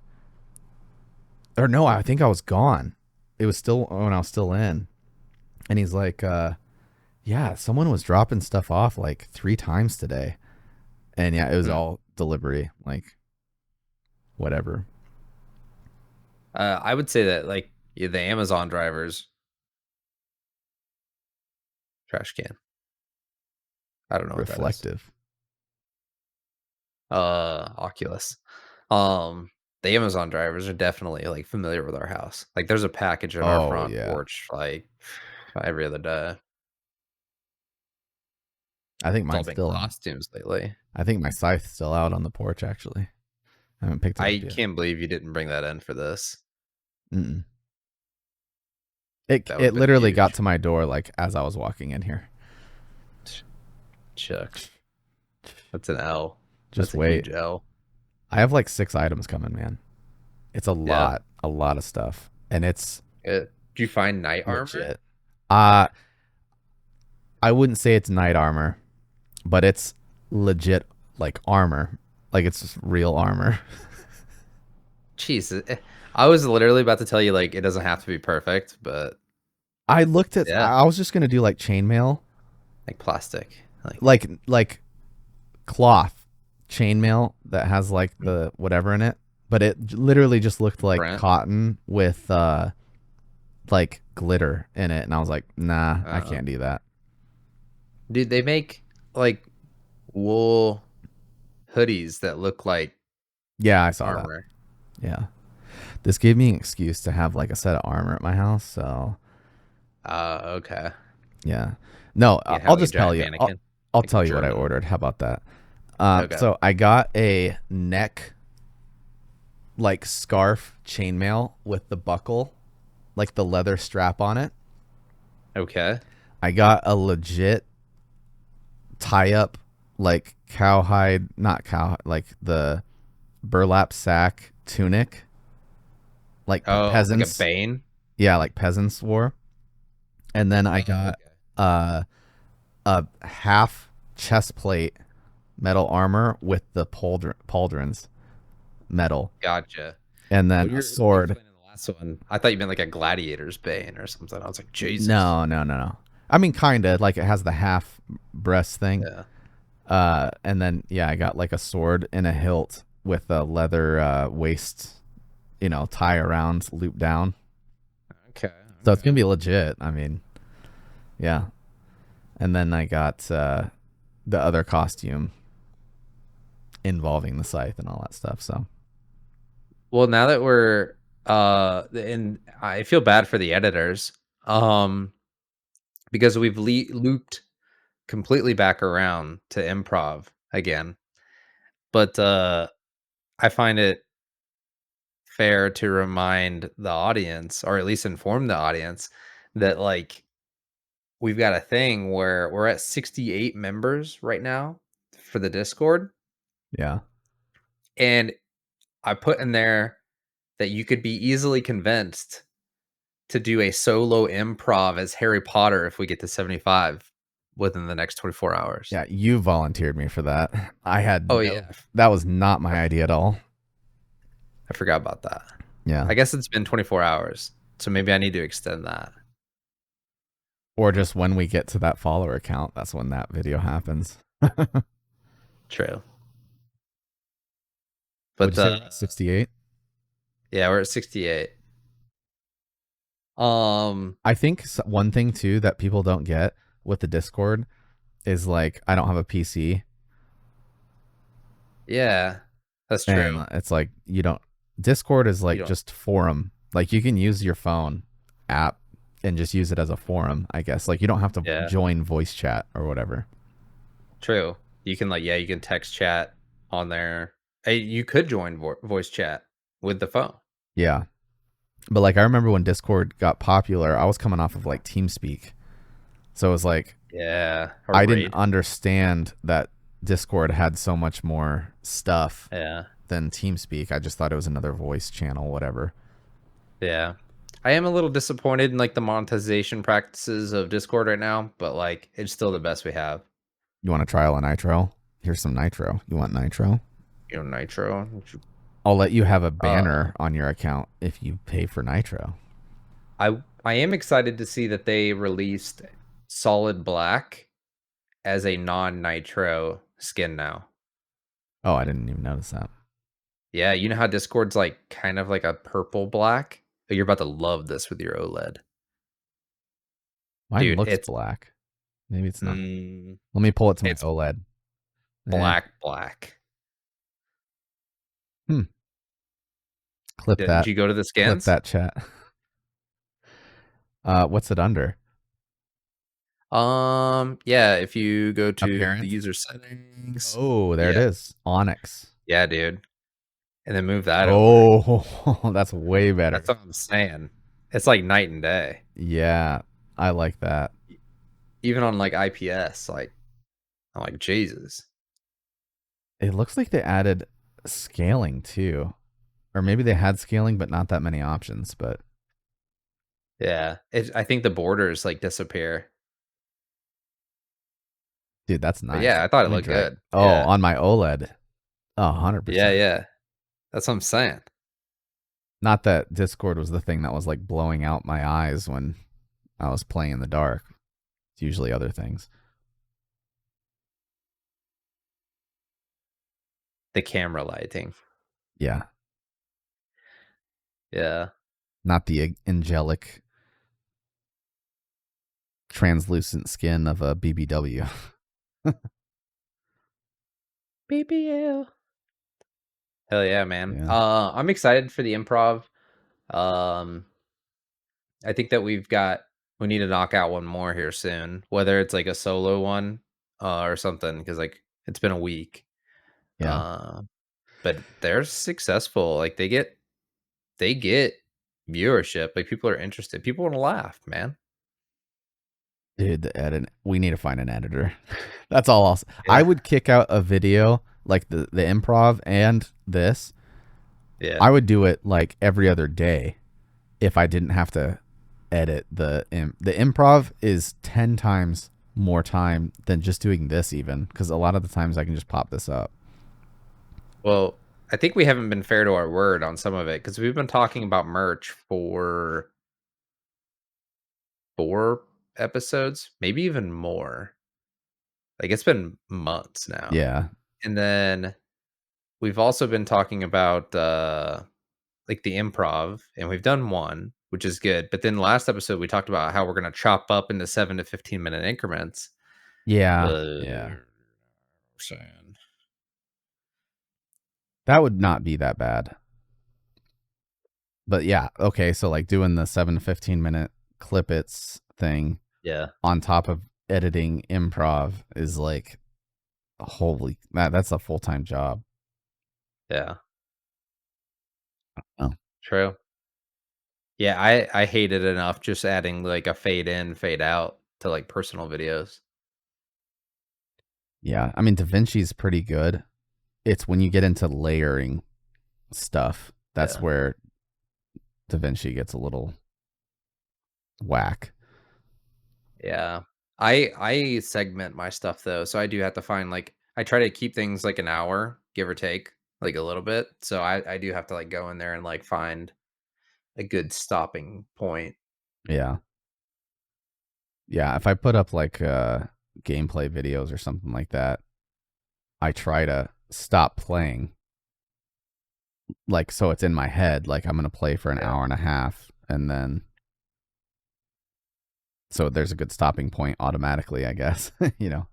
or no, I think I was gone. It was still when I was still in. And he's like, yeah, someone was dropping stuff off like 3 times today. And yeah, it was
Hmm.
all delivery, like whatever.
I would say that like yeah, the Amazon drivers trash can. I don't know what that is.
Reflective.
Oculus. Um, the Amazon drivers are definitely like familiar with our house. Like there's a package on our
Oh
front
yeah.
porch like every other day.
I think
It's all
mine's
been
still in.
costumes lately.
I think my scythe's still out on the porch actually. I haven't picked it up
I
yet.
can't believe you didn't bring that in for this.
Mm-mm. It
That would
it
have been
literally got
huge.
to my door like as I was walking in here.
Shucks. That's an L.
Just
That's a
wait.
huge L.
I have like 6 items coming, man. It's
Yeah.
a lot of stuff, and it's
Do you find knight armor?
legit. Uh I wouldn't say it's knight armor, but it's legit like armor. Like it's just real armor.
Jeez, I was literally about to tell you like it doesn't have to be perfect, but
I looked at
yeah,
I was just going to do like chainmail,
like plastic, like
like cloth chainmail that has like the whatever in it, but it literally just looked like
print.
cotton with like glitter in it, and I was like, "Nah, I
Uh,
can't do that."
Dude, they make like wool hoodies that look like
Yeah, I saw that.
armor.
Yeah. This gave me an excuse to have like a set of armor at my house, so
Okay.
yeah. No,
You can have
I'll
like a
just tell
giant
you.
mannequin,
I'll
like a
tell you what I
German.
ordered. How about that?
Okay.
So I got a neck like scarf chainmail with the buckle, like the leather strap on it.
Okay.
I got a legit tie up like cowhide, not cow, like the burlap sack tunic, like the
Oh, like a
peasants.
Bane.
Yeah, like peasants wore. And then I got
Okay.
uh, a half chest plate metal armor with the pauldrons metal,
Gotcha.
and then
When you
a
were
sword.
explaining the last one, I thought you meant like a gladiator's Bane or something. I was like, Jesus.
No, no, no, no. I mean, kind of like it has the half breast thing.
Yeah.
And then yeah, I got like a sword and a hilt with a leather waist, tie around, loop down.
Okay.
So it's
Okay.
gonna be legit. I mean, yeah. And then I got the other costume involving the scythe and all that stuff. So
Well, now that we're and I feel bad for the editors, um, because we've looped completely back around to improv again. But I find it fair to remind the audience, or at least inform the audience, that like we've got a thing where we're at 68 members right now for the Discord,
yeah,
and I put in there that you could be easily convinced to do a solo improv as Harry Potter if we get to 75 within the next 24 hours.
Yeah, you volunteered me for that. I had
Oh
no.
yeah,
That was not my idea at all.
I forgot about that.
Yeah.
I guess it's been 24 hours, so maybe I need to extend that.
Or just when we get to that follower count, that's when that video happens.
True.
What'd
But
you say? We're at 68?
yeah, we're at 68. Um,
I think one thing too that people don't get with the Discord is like I don't have a PC,
yeah, that's true.
and it's like you don't. Discord is
You
like
don't.
just forum. Like you can use your phone app and just use it as a forum, I guess. Like you don't have to
Yeah,
join voice chat or whatever.
true. You can like, yeah, you can text chat on there. Hey, you could join voice chat with the phone.
Yeah. But like I remember when Discord got popular, I was coming off of like TeamSpeak. So it was like
Yeah, or
I didn't
raid.
understand that Discord had so much more stuff
Yeah,
than TeamSpeak. I just thought it was another voice channel, whatever.
yeah. I am a little disappointed in like the monetization practices of Discord right now, but like it's still the best we have.
You want a trial of Nitro? Here's some Nitro. You want Nitro?
You know, Nitro.
I'll let you have a
Uh,
banner on your account if you pay for Nitro.
I am excited to see that they released Solid Black as a non-Nitro skin now.
Oh, I didn't even notice that.
Yeah, you know how Discord's like kind of like a purple black? Oh, you're about to love this with your OLED.
Mine
Dude,
looks
it's
black. Maybe it's not.
mm,
Let me pull it to my
it's
OLED. Eh.
black.
Hmm. Clip
Did
that.
you go to the
Clip
skins?
that chat. What's it under?
Yeah, if you go to the
Appearance.
user settings.
Oh, there it
Yeah.
is. Onyx.
Yeah, dude. And then move that over.
Oh, that's way better.
That's what I'm saying. It's like night and day.
Yeah, I like that.
Even on like IPS, like I'm like, Jesus.
It looks like they added scaling too. Or maybe they had scaling, but not that many options. But
Yeah. I think the borders like disappear.
dude, that's
But
nice.
yeah, I thought it
Let me
looked
drag.
good.
Oh,
Yeah.
on my OLED.
Yeah,
100%.
yeah. That's what I'm saying.
Not that Discord was the thing that was like blowing out my eyes when I was playing in the dark. It's usually other things.
The camera lighting.
Yeah,
Yeah.
not the angelic, translucent skin of a BBW.
BBL. Hell yeah, man.
Yeah,
I'm excited for the improv. Um, I think that we need to knock out one more here soon, whether it's like a solo one or something, because like it's been a week.
yeah.
Uh, but they're successful. Like they get viewership. Like people are interested. People want to laugh, man.
Dude, the edit. We need to find an editor. That's all. I
Yeah,
would kick out a video like the improv and this.
yeah.
I would do it like every other day if I didn't have to edit the improv is 10 times more time than just doing this even because a lot of the times I can just pop this up.
Well, I think we haven't been fair to our word on some of it because we've been talking about merch for 4 episodes, maybe even more. Like it's been months now.
Yeah.
And then we've also been talking about like the improv, and we've done one, which is good. But then last episode we talked about how we're gonna chop up into 7 to 15 minute increments.
Yeah.
Uh,
Yeah.
saying.
That would not be that bad. But yeah, okay, so like doing the 7 to 15 minute clip its thing
Yeah.
on top of editing improv is like holy that's a full-time job.
Yeah.
Oh.
True. Yeah, I hate it enough just adding like a fade in, fade out to like personal videos.
Yeah, I mean DaVinci's pretty good. It's when you get into layering stuff that's
Yeah.
where DaVinci gets a little whack.
Yeah. I segment my stuff though, so I do have to find like I try to keep things like an hour, give or take, like a little bit. So I do have to like go in there and like find a good stopping point.
Yeah. Yeah, if I put up like gameplay videos or something like that, I try to stop playing, like, so it's in my head, like I'm gonna play for an
Yeah.
hour and a half, and then so there's a good stopping point automatically, I guess. You know.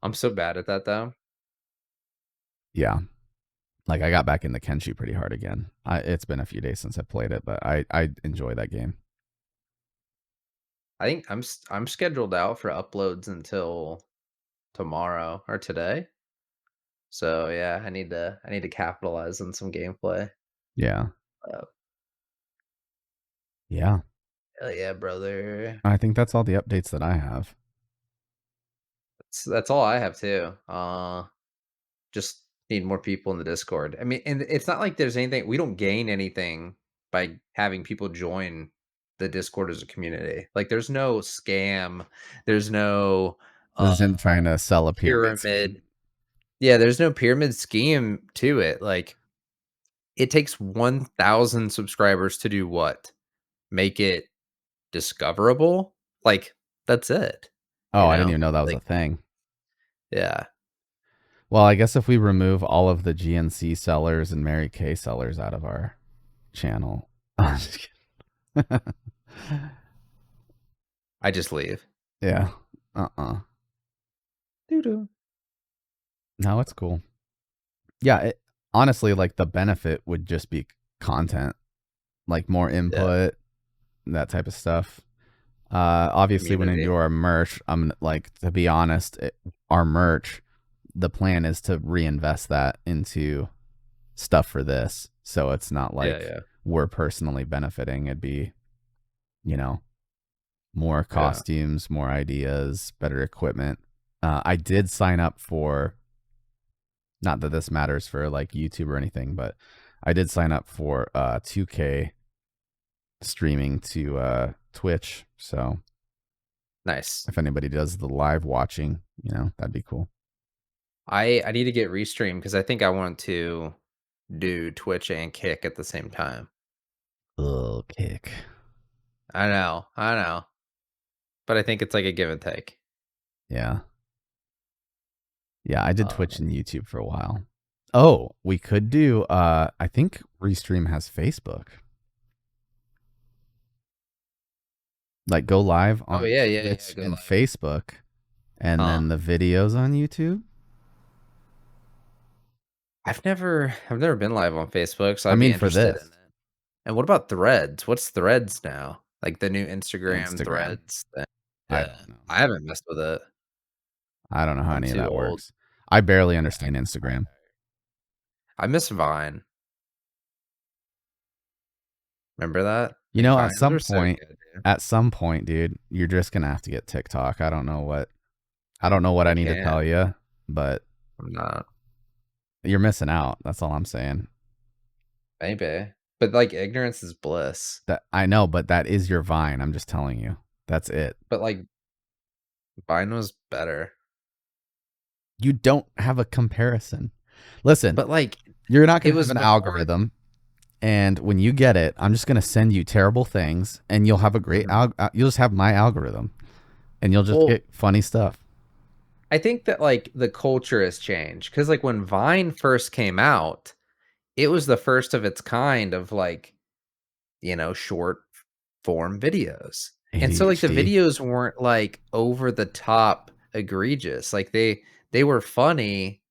I'm so bad at that though.
Yeah. Like I got back into Kenshi pretty hard again. It's been a few days since I played it, but I enjoy that game.
I think I'm scheduled out for uploads until tomorrow or today. So yeah, I need to capitalize on some gameplay.
Yeah.
Uh,
Yeah.
Hell yeah, brother.
I think that's all the updates that I have.
That's all I have too. Just need more people in the Discord. I mean, and it's not like there's anything we don't gain anything by having people join the Discord as a community. Like there's no scam, there's no
This
uh
is him trying to sell a pyramid scheme.
pyramid. Yeah, there's no pyramid scheme to it. Like it takes 1,000 subscribers to do what? Make it discoverable? Like that's it,
Oh,
you
I didn't
know?
even know that was a
Like
thing.
yeah.
Well, I guess if we remove all of the GNC sellers and Mary Kay sellers out of our channel. I'm just kidding.
I just leave.
Yeah. Uh-uh.
Doo-doo.
No, it's cool. Yeah, honestly, like the benefit would just be content, like more
Yeah,
input, that type of stuff. Obviously, when we do
community.
our merch, I'm like, to be honest, our merch, the plan is to reinvest that into stuff for this. So it's not
Yeah,
like
yeah.
we're personally benefiting. It'd be, you know, more
Yeah.
costumes, more ideas, better equipment. I did sign up for, not that this matters for like YouTube or anything, but I did sign up for 2K streaming to Twitch. So
Nice.
if anybody does the live watching, that'd be cool.
I need to get Restream because I think I want to do Twitch and Kick at the same time.
Oh, kick.
I know, but I think it's like a give and take.
Yeah. Yeah, I did Twitch
Um,
and YouTube for a while. Oh, we could do I think Restream has Facebook. Like go live
oh
on
yeah, yeah, yeah.
Twitch
Go
and
live.
Facebook and
Huh?
then the videos on YouTube.
I've never been live on Facebook, so
I
I'd be
mean for
interested in
this.
it. And what about Threads? What's Threads now? Like the new Instagram
Instagram.
Threads thing.
I
Yeah,
don't know.
I haven't messed with it.
I don't know how
I'm
any of
too
that
old.
works. I barely understand Instagram.
I miss Vine. Remember that?
You
Like
know,
Vines were so good, dude.
at some point, dude, you're just gonna have to get TikTok. I don't know what
I
I need to
can't.
tell you, but
I'm not.
you're missing out. That's all I'm saying.
Maybe. But like ignorance is bliss.
That I know, but that is your Vine. I'm just telling you. That's it.
But like Vine was better.
You don't have a comparison. Listen,
But like
you're not
it
going to have
was
an
before.
algorithm, and when you get it, I'm just going to send you terrible things, and you'll have a great
Mhm.
you'll just have my algorithm, and you'll just
Well,
get funny stuff.
I think that like the culture has changed because like when Vine first came out, it was the first of its kind of like, short form videos. And so like the
ADHD.
videos weren't like over the top egregious. Like they were funny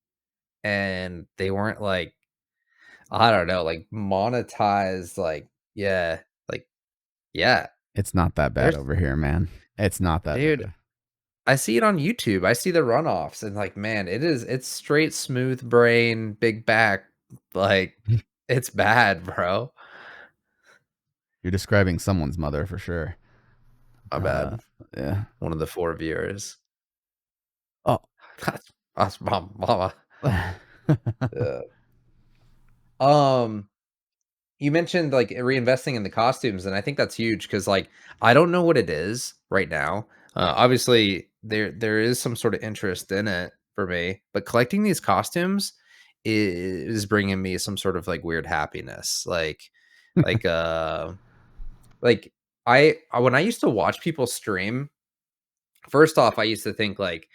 and they weren't like I don't know, like monetized yeah, like yeah.
It's not that bad
There's
over here, man. It's not that
dude,
bad.
I see it on YouTube. I see the runoffs and like man, it's straight smooth brain, big back. Like it's bad, bro.
You're describing someone's mother for sure.
My
Uh,
bad.
yeah.
One of the 4 viewers.
Oh.
That's my mama. Yeah. Um you mentioned like reinvesting in the costumes, and I think that's huge because like I don't know what it is right now. Obviously, there is some sort of interest in it for me, but collecting these costumes is bringing me some sort of like weird happiness. Like like when I used to watch people stream, first off, I used to think like,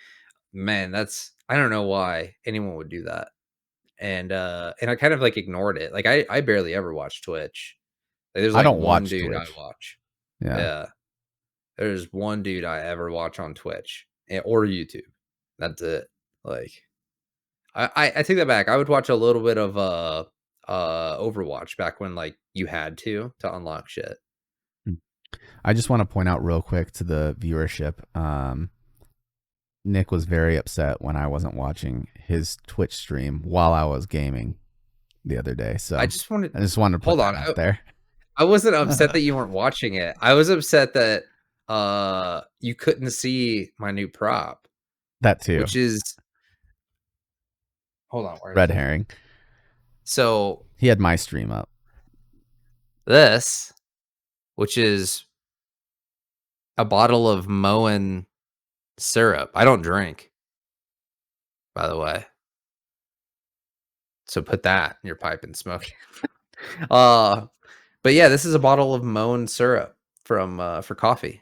man, that's I don't know why anyone would do that. And I kind of like ignored it. Like I barely ever watch Twitch. Like, there's
I
like
don't
one
watch
dude I
Twitch.
watch.
Yeah.
Yeah. There's one dude I ever watch on Twitch or YouTube. That's it. Like I take that back. I would watch a little bit of Overwatch back when like you had to unlock shit.
I just want to point out real quick to the viewership. Nick was very upset when I wasn't watching his Twitch stream while I was gaming the other day.
I
So
just wanted
I just wanted to put
hold
that
on.
out there.
I wasn't upset that you weren't watching it. I was upset that you couldn't see my new prop,
That too.
which is hold on, where is
Red
it?
herring.
So
He had my stream up.
this, which is a bottle of Moen syrup. I don't drink, by the way. So put that in your pipe and smoke it. But yeah, this is a bottle of Moen syrup from for coffee.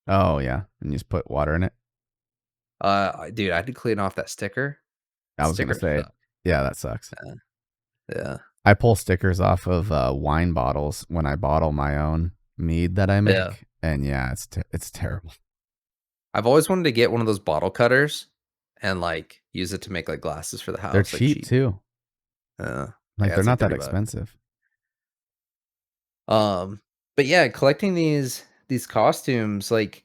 Oh yeah, and you just put water in it.
Dude, I had to clean off that sticker.
I was gonna
Sticker
say,
suck.
yeah, that sucks.
Yeah.
I pull stickers off of wine bottles when I bottle my own mead that I make,
Yeah.
and yeah, it's terrible.
I've always wanted to get one of those bottle cutters and like use it to make like glasses for the house.
They're
Like
cheap too. Like
yeah,
they're
it's like
not that
30 bucks.
expensive.
But yeah, collecting these costumes, like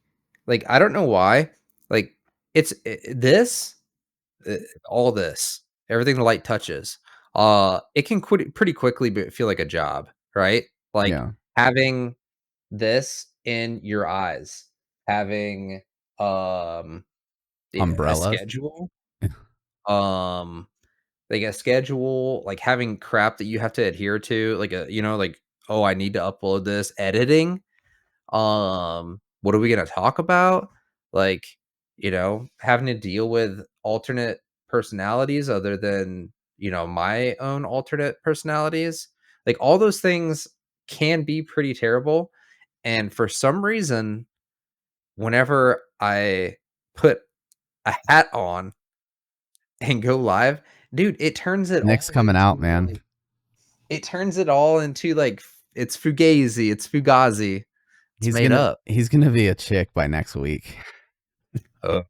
I don't know why. Like this, uh, all this, everything the light touches, it can quit pretty quickly, but feel like a job, right? Like
Yeah,
having this in your eyes, having um a
umbrellas.
schedule, um like a schedule, like having crap that you have to adhere to, like like, oh, I need to upload this, editing. What are we gonna talk about? Like, having to deal with alternate personalities other than, my own alternate personalities. Like all those things can be pretty terrible. And for some reason, whenever I put a hat on and go live, dude, it turns it
Nick's
all
coming out,
into
man.
like it turns it all into like it's fugazi, it's fugazi, it's made up.
He's gonna be a chick by next week.
Uh,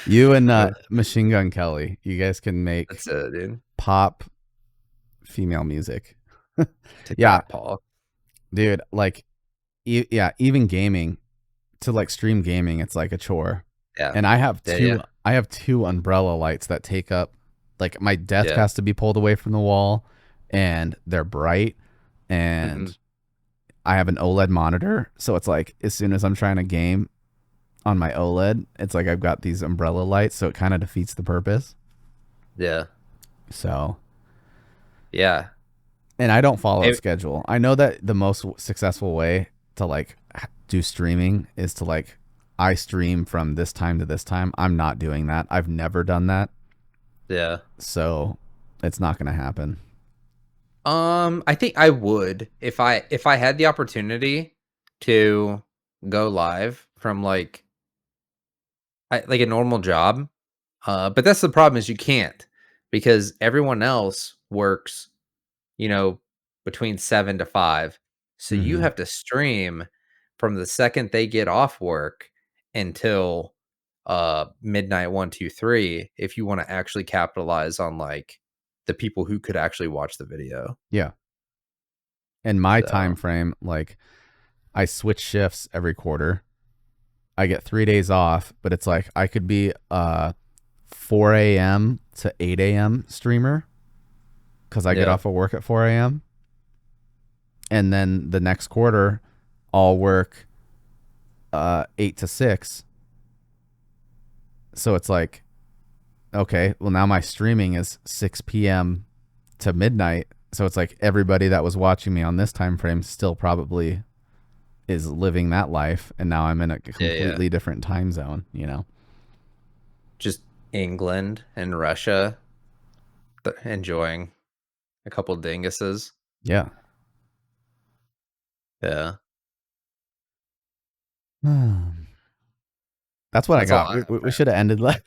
You and
uh,
Machine Gun Kelly, you guys can make
that's it, dude.
pop female music. Yeah,
TikTok Paul.
dude. Like, yeah, even gaming to like stream gaming, it's like a chore.
Yeah.
And I have
Yeah,
two.
yeah.
I have two umbrella lights that take up. Like my desk
Yeah.
has to be pulled away from the wall, and they're bright.
Mhm.
And I have an OLED monitor, so it's like as soon as I'm trying to game on my OLED, it's like I've got these umbrella lights, so it kind of defeats the purpose.
Yeah.
So,
Yeah.
and I don't follow a
It
schedule. I know that the most successful way to like do streaming is to like I stream from this time to this time. I'm not doing that. I've never done that.
yeah.
So, it's not going to happen.
I think I would if I had the opportunity to go live from like a normal job. But that's the problem is you can't because everyone else works, you know, between 7 to 5. So you
Mhm.
have to stream from the second they get off work until midnight 1, 2, 3 if you want to actually capitalize on like the people who could actually watch the video.
Yeah. In my time
So,
frame, like I switch shifts every quarter. I get 3 days off, but it's like I could be a 4 a.m. to 8 a.m. streamer because I get
yeah.
off of work at 4 a.m. And then the next quarter, I'll work 8 to 6. So it's like, okay, well, now my streaming is 6 p.m. to midnight. So it's like everybody that was watching me on this time frame still probably is living that life, and now I'm in a
Yeah.
completely different time zone, you know.
Just England and Russia enjoying a couple dinguses.
Yeah.
Yeah.
That's what I
That's all
got.
I
We should have ended like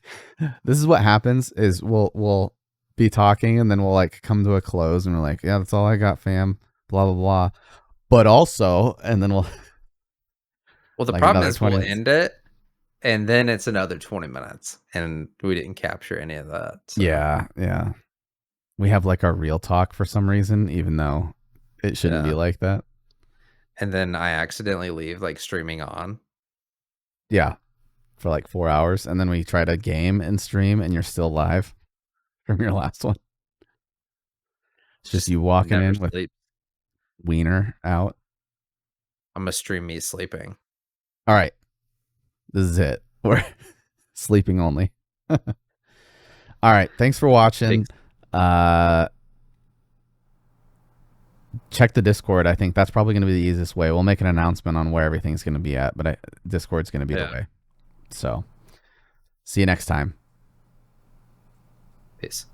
this is what happens is we'll be talking and then we'll like come to a close and we're like, yeah, that's all I got, fam. Blah blah blah. But also, and then we'll
Well, the
like
problem
another
is we'll
20 minutes.
end it, and then it's another 20 minutes, and we didn't capture any of that, so,
Yeah, yeah. We have like our real talk for some reason, even though it shouldn't be
yeah.
like that.
And then I accidentally leave, like, streaming on.
Yeah, for like 4 hours, and then we try to game and stream, and you're still live from your last one. It's just
Just
you walking
never
in with
sleep.
wiener out.
Imma stream me sleeping.
All right, this is it. We're sleeping only. All right, thanks for watching.
Thanks.
Check the Discord. I think that's probably going to be the easiest way. We'll make an announcement on where everything's going to be at, but Discord's going to be the
Yeah.
way. So, see you next time.
Peace.